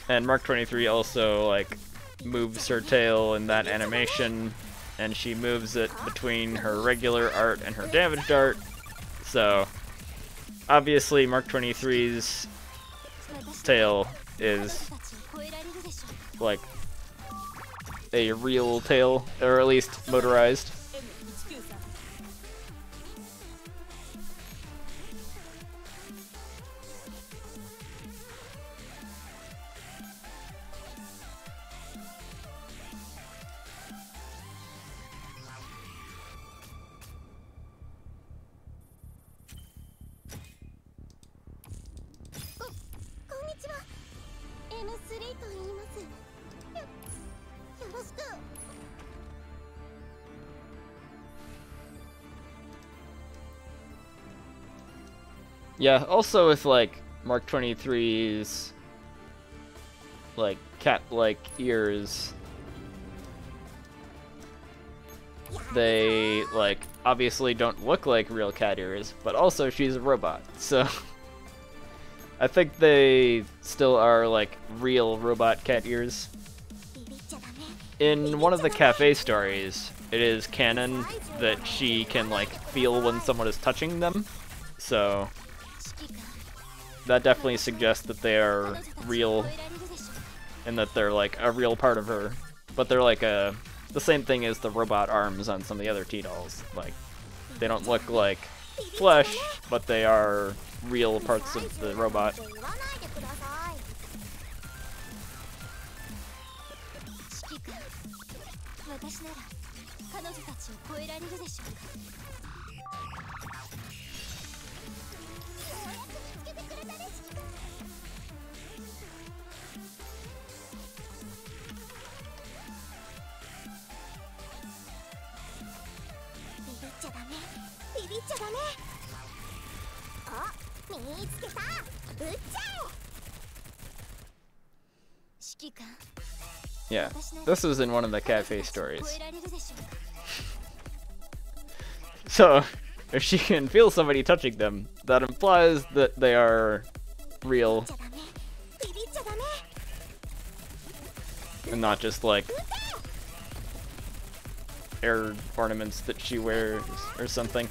[SPEAKER 2] And Mark 23 also like moves her tail in that animation, and she moves it between her regular art and her damaged art. So obviously Mark 23's tail is like a real tail, or at least motorized.
[SPEAKER 4] スリーと言います。よろしく。
[SPEAKER 2] Yeah, also with like Mark 23's like cat-like ears, they like obviously don't look like real cat ears, but also she's a robot, so I think they still are like real robot cat ears. In one of the cafe stories, it is canon that she can like feel when someone is touching them, so that definitely suggests that they are real and that they're like a real part of her. But they're like the same thing as the robot arms on some of the other T-dolls. Like, they don't look like flesh, but they are real parts of the robot. Yeah, this was in one of the cafe stories. So, if she can feel somebody touching them, that implies that they are real. And not just like air ornaments that she wears or something.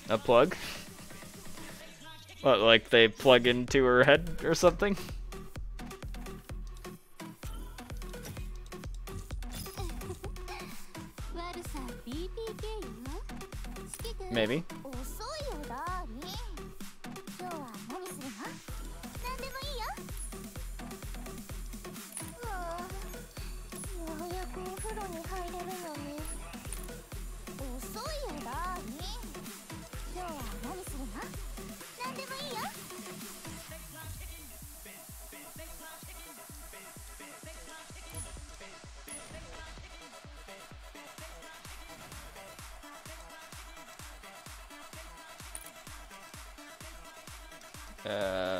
[SPEAKER 2] A plug? What, like they plug into her head or something? Maybe.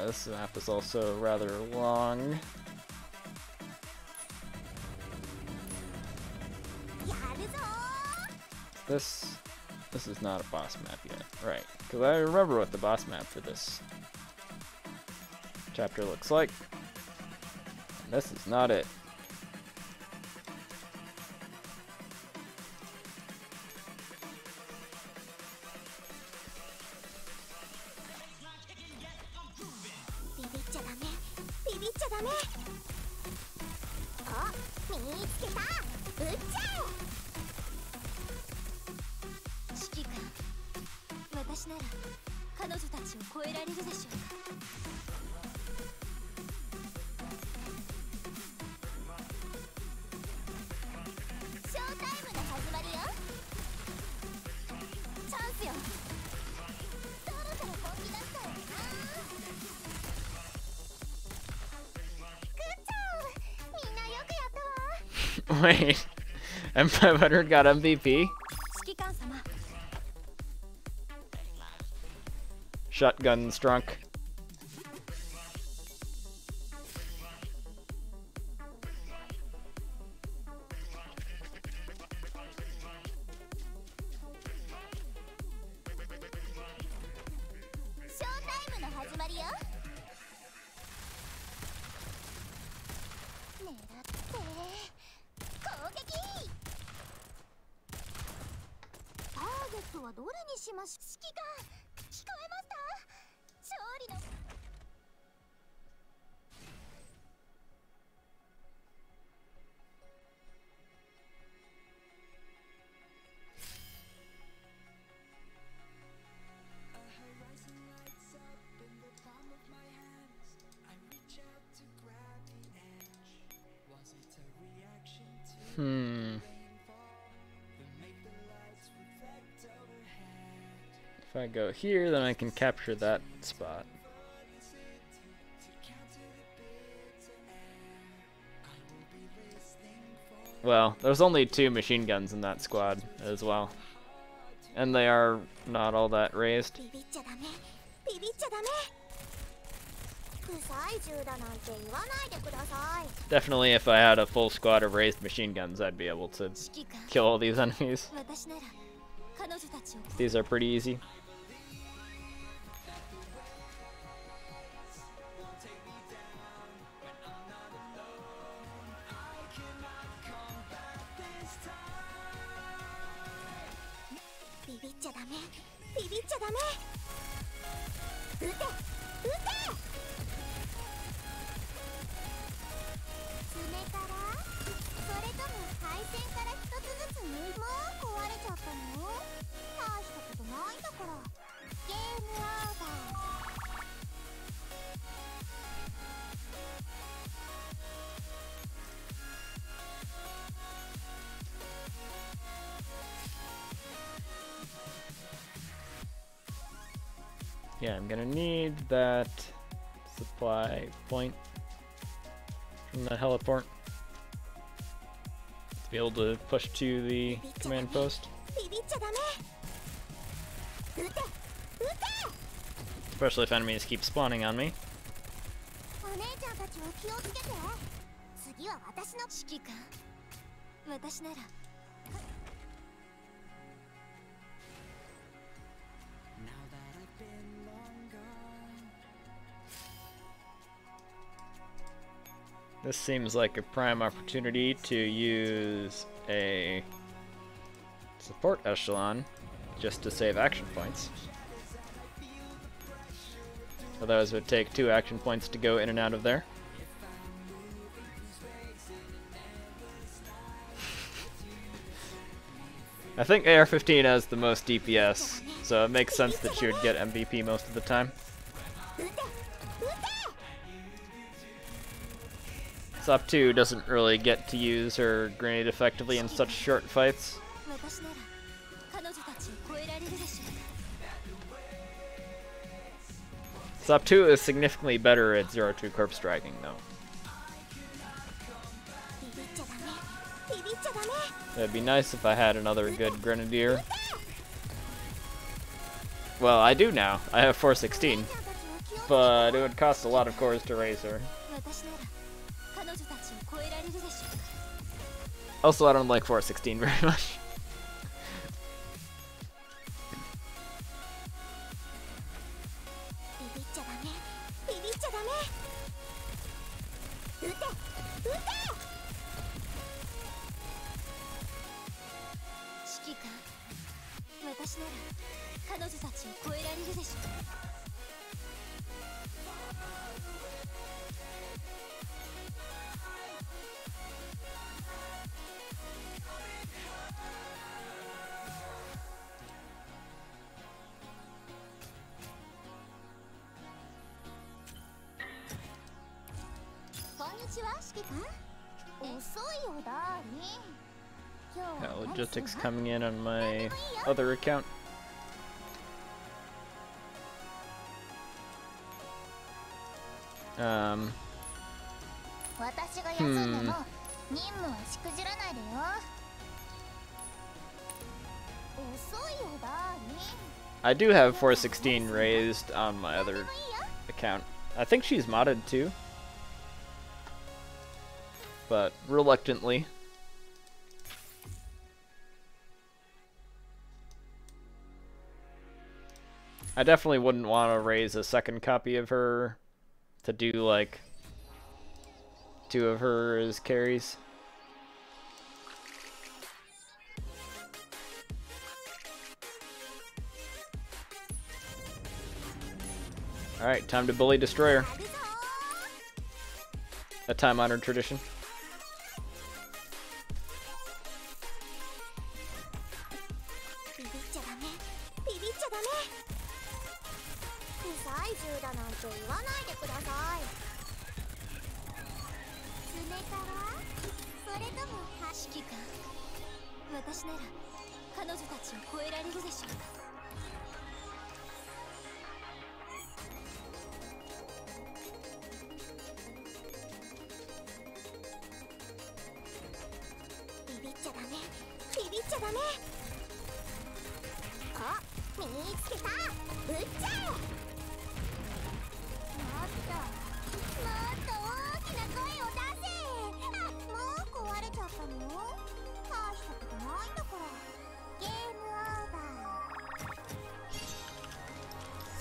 [SPEAKER 2] This map is also rather long. This is not a boss map yet, right? Because I remember what the boss map for this chapter looks like. And this is not it. Wait, M500 got MVP? Shotgun's drunk.
[SPEAKER 4] 利の
[SPEAKER 2] If I go here, then I can capture that spot. Well, there's only 2 machine guns in that squad as well. And they are not all that raised.
[SPEAKER 4] ビビっちゃダメビビっちゃダメ臭い銃だなんて言わないでください
[SPEAKER 2] Definitely, if I had a full squad of raised machine guns, I'd be able to kill all these enemies.
[SPEAKER 4] 私なら彼女たちを
[SPEAKER 2] These are pretty easy. Yeah, I'm gonna need that supply point from the heliport to be able to push to the command post. Especially if enemies keep spawning on me.
[SPEAKER 4] お姉ちゃんたちを気をつけて次は私の指揮官私なら
[SPEAKER 2] This seems like a prime opportunity to use a support echelon just to save action points. Otherwise it would take 2 action points to go in and out of there. I think AR-15 has the most DPS, so it makes sense that she would get MVP most of the time. Sop 2 doesn't really get to use her grenade effectively in such short fights. Sop 2 is significantly better at 0-2 corpse dragging though. It'd be nice if I had another good grenadier. Well, I do now. I have 416. But it would cost a lot of cores to raise her. Also, I don't like 416 very much. Got logistics coming in on my other account. I do have 416 raised on my other account. I think she's modded too, but reluctantly. I definitely wouldn't want to raise a second copy of her to do like 2 of her as carries. Alright, time to bully Destroyer.
[SPEAKER 4] やるぞ
[SPEAKER 2] A time-honored tradition.
[SPEAKER 4] ビビっちゃダメビビっちゃダメ不採集だなんて言わないでください冷たはそれとも指揮官私なら彼女たちを超えられるでしょうかビビっちゃダメビビっちゃダメあ見つけた撃っちゃえもっと大きな声を出せあもう壊れちゃったの大したことないんだからゲームオーバー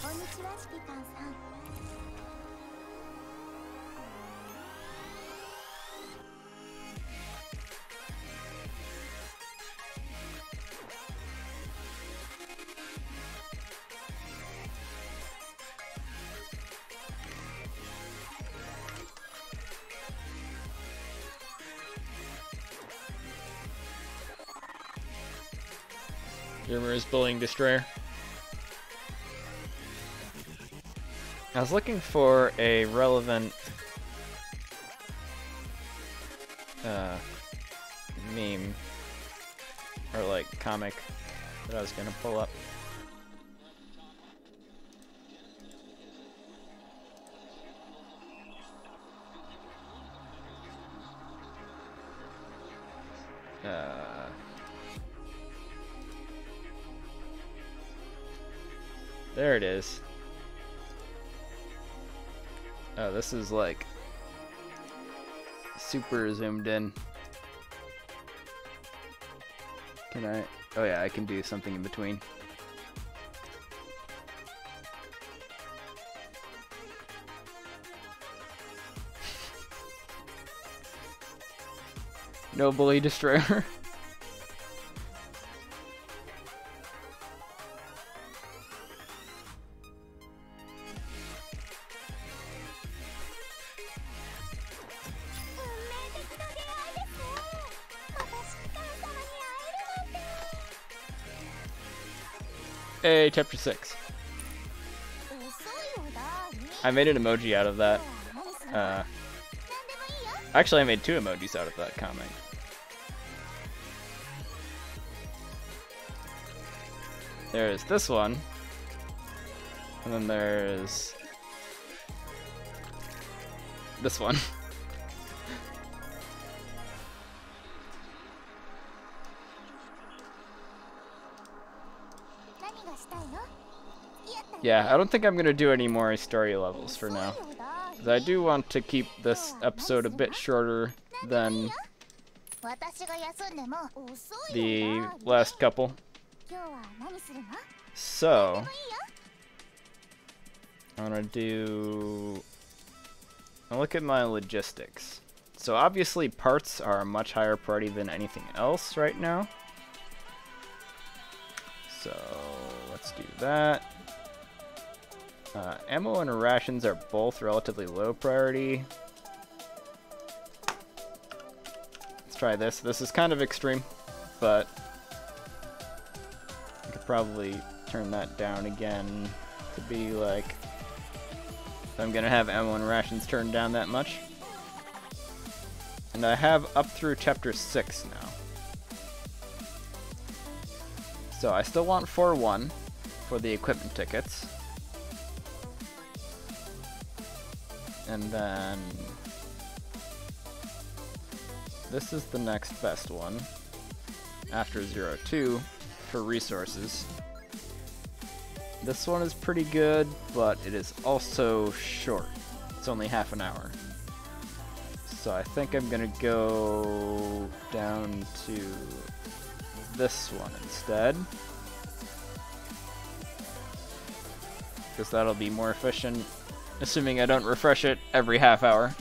[SPEAKER 4] こんにちは指揮官さん
[SPEAKER 2] Rumor is bullying Destroyer. I was looking for a relevant meme or like comic that I was gonna pull up. There it is. Oh, this is like super zoomed in. Can I? Oh yeah, I can do something in between. No bully Destroyer. Hey, chapter 6. I made an emoji out of that. Actually, I made 2 emojis out of that comic. There's this one. And then there's this one. Yeah, I don't think I'm gonna do any more story levels for now. 'Cause I do want to keep this episode a bit shorter than the last couple. So, I'm gonna do... I'll look at my logistics. So obviously parts are a much higher priority than anything else right now. So, let's do that. Ammo and rations are both relatively low priority. Let's try this. This is kind of extreme, but I could probably turn that down again to be like, if I'm gonna have ammo and rations turned down that much. And I have up through chapter 6 now. So I still want 4-1 for the equipment tickets. And then this is the next best one after 0-2 for resources. This one is pretty good, but it is also short. It's only half an hour. So I think I'm gonna go down to this one instead, because that'll be more efficient. Assuming I don't refresh it every half hour.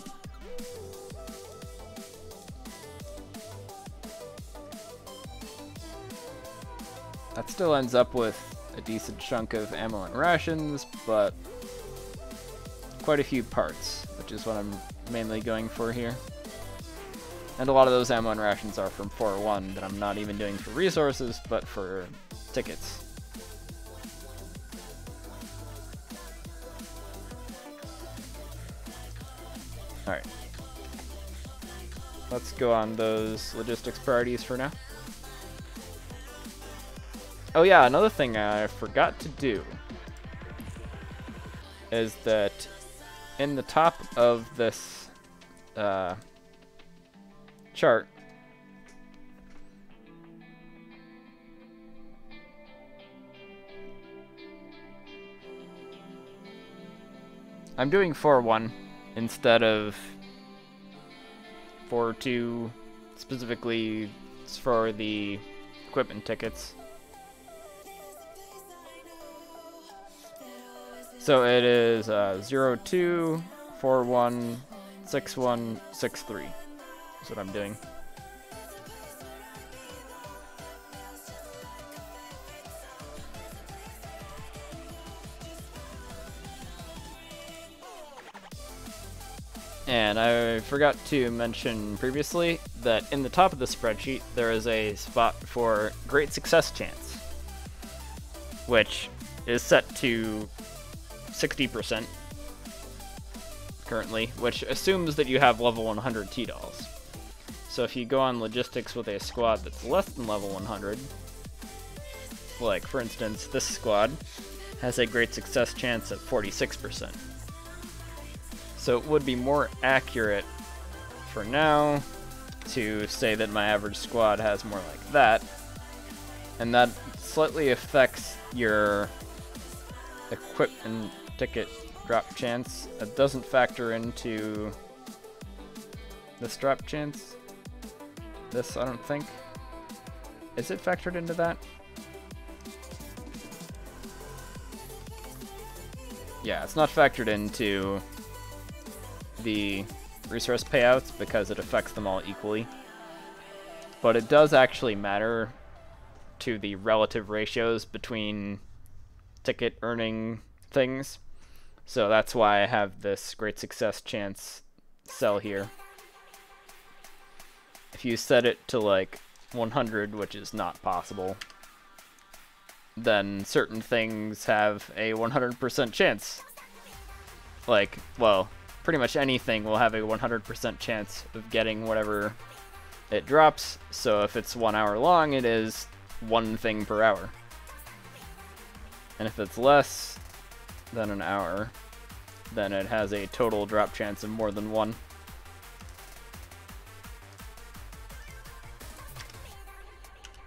[SPEAKER 2] That still ends up with a decent chunk of ammo and rations, but quite a few parts, which is what I'm mainly going for here. And a lot of those ammo and rations are from 4-1 that I'm not even doing for resources, but for tickets. Alright. Let's go on those logistics priorities for now. Oh yeah, another thing I forgot to do is that in the top of this chart, I'm doing 4-1 instead of 4-2, specifically for the equipment tickets. So it is 0-2, 4-1, 6-1, 6-3. That's what I'm doing. And I forgot to mention previously that in the top of the spreadsheet there is a spot for great success chance, which is set to 60% currently, which assumes that you have level 100 T-Dolls. So if you go on logistics with a squad that's less than level 100, like for instance this squad has a great success chance of 46%. So it would be more accurate for now to say that my average squad has more like that, and that slightly affects your equipment ticket drop chance. It doesn't factor into this drop chance. This, I don't think. Is it factored into that? Yeah, it's not factored into the resource payouts because it affects them all equally. But it does actually matter to the relative ratios between ticket earning things. So that's why I have this great success chance cell here. If you set it to like 100, which is not possible, then certain things have a 100% chance. Like, well, pretty much anything will have a 100% chance of getting whatever it drops. So if it's 1 hour long, it is one thing per hour. And if it's less than an hour, then it has a total drop chance of more than one.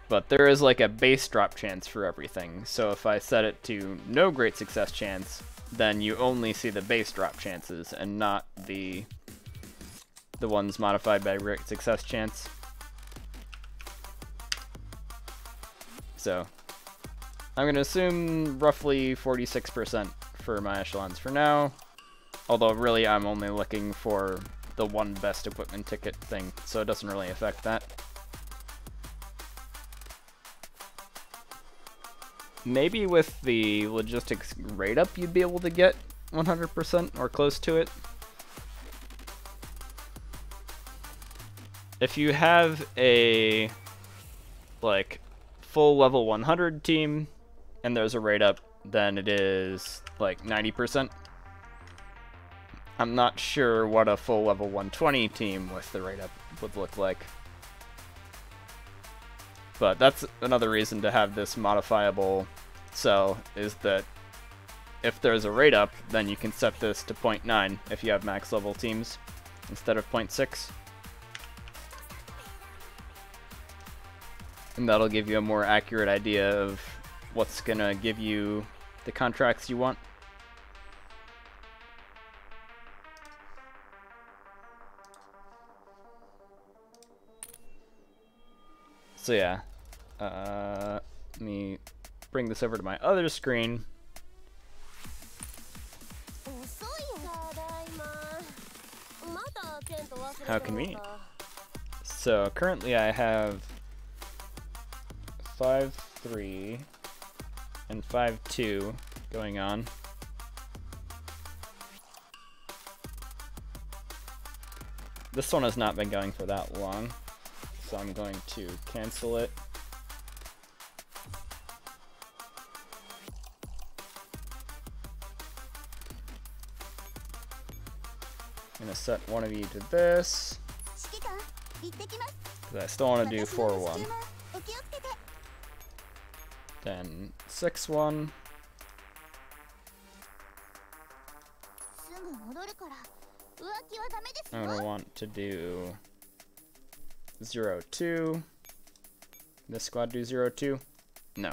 [SPEAKER 2] But there is like a base drop chance for everything. So if I set it to no great success chance, then you only see the base drop chances and not the ones modified by great success chance. So I'm going to assume roughly 46% for my echelons for now, although really I'm only looking for the one best equipment ticket thing, so it doesn't really affect that. Maybe with the logistics rate up you'd be able to get 100% or close to it. If you have a like full level 100 team and there's a rate up, then it is like 90%. I'm not sure what a full level 120 team with the rate up would look like. But that's another reason to have this modifiable cell, is that if there's a rate up, then you can set this to 0.9 if you have max level teams instead of 0.6. And that'll give you a more accurate idea of what's gonna give you the contracts you want. So yeah, let me bring this over to my other screen. How convenient. So currently I have 5-3 and 5-2 going on. This one has not been going for that long, so I'm going to cancel it. I'm gonna set one of you to this, because I still want to do 4-1. Then 6-1. I'm gonna want to do 0-2. This squad do 0-2? No.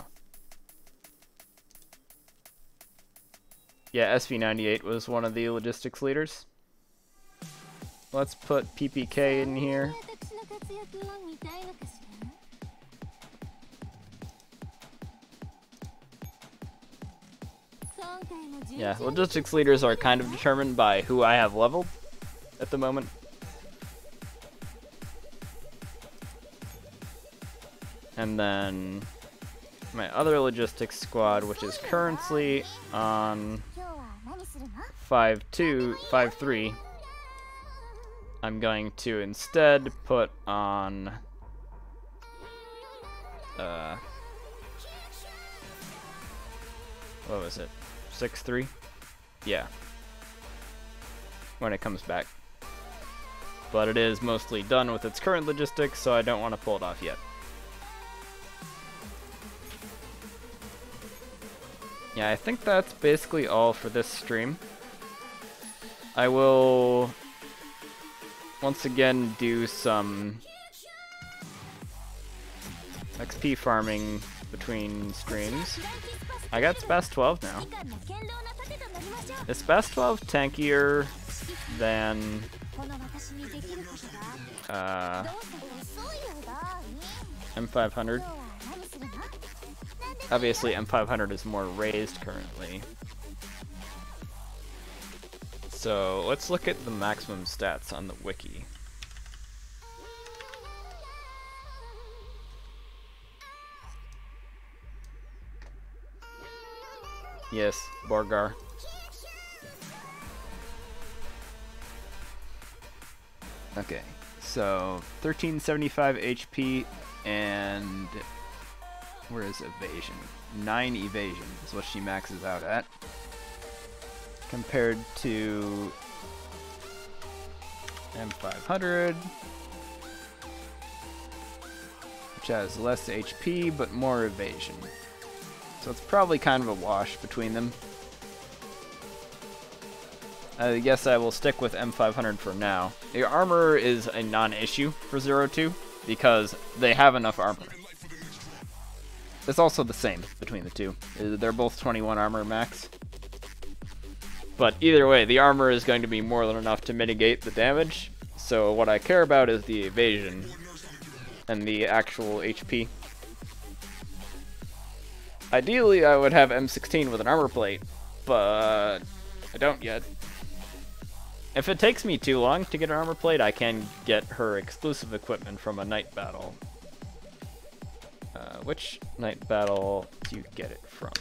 [SPEAKER 2] Yeah, SV98 was one of the logistics leaders. Let's put PPK in here. Yeah, logistics leaders are kind of determined by who I have leveled at the moment. And then my other logistics squad, which is currently on 5-2, 5-3, I'm going to instead put on what was it? 6-3? Yeah. When it comes back. But it is mostly done with its current logistics, so I don't want to pull it off yet. Yeah, I think that's basically all for this stream. I will once again do some XP farming between streams. I got Spaz 12 now. Is Spaz 12 tankier than M500? Obviously M500 is more raised currently. So let's look at the maximum stats on the wiki. Yes, Borgar. Okay, so 1375 HP and where is evasion? 9 evasion is what she maxes out at. Compared to M500, which has less HP but more evasion. So it's probably kind of a wash between them. I guess I will stick with M500 for now. The armor is a non-issue for 0-2 because they have enough armor. It's also the same between the two. They're both 21 armor max. But either way, the armor is going to be more than enough to mitigate the damage. So what I care about is the evasion and the actual HP. Ideally, I would have M16 with an armor plate, but I don't yet. If it takes me too long to get an armor plate, I can get her exclusive equipment from a night battle. Which night battle do you get it from?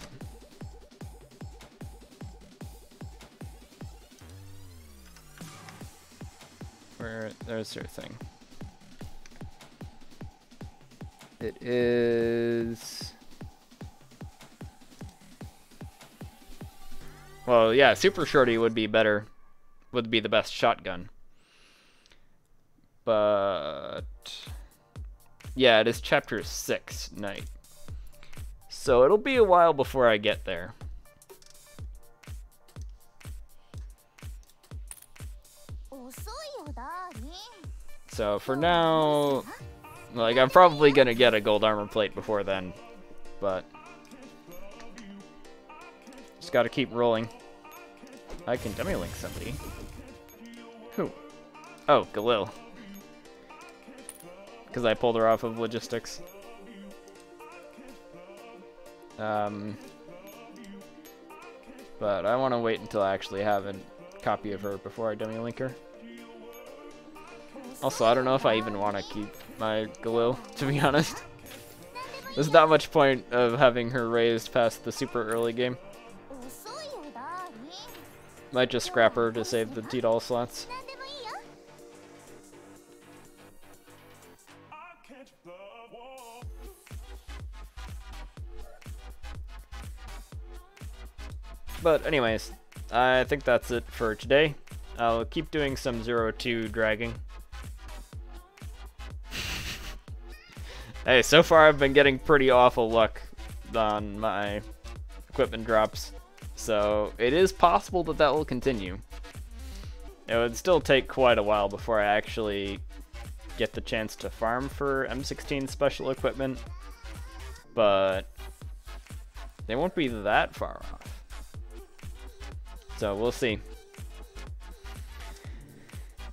[SPEAKER 2] There's her thing. It is... Well, yeah, Super Shorty would be better. Would be the best shotgun. But... yeah, it is Chapter 6 night. So it'll be a while before I get there. So for now, like, I'm probably gonna get a gold armor plate before then, but just gotta keep rolling. I can demi-link somebody. Who? Oh, Galil. Because I pulled her off of logistics. But I want to wait until I actually have a copy of her before I demi-link her. Also, I don't know if I even want to keep my Galil, to be honest. There's not much point of having her raised past the super early game. Might just scrap her to save the $2 slots. But anyways, I think that's it for today. I'll keep doing some 0-2 dragging. Hey, so far I've been getting pretty awful luck on my equipment drops, so it is possible that that will continue. It would still take quite a while before I actually get the chance to farm for M16 special equipment, but they won't be that far off. So we'll see.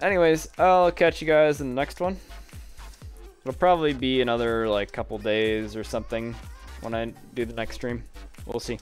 [SPEAKER 2] Anyways, I'll catch you guys in the next one. It'll probably be another like couple days or something when I do the next stream. We'll see.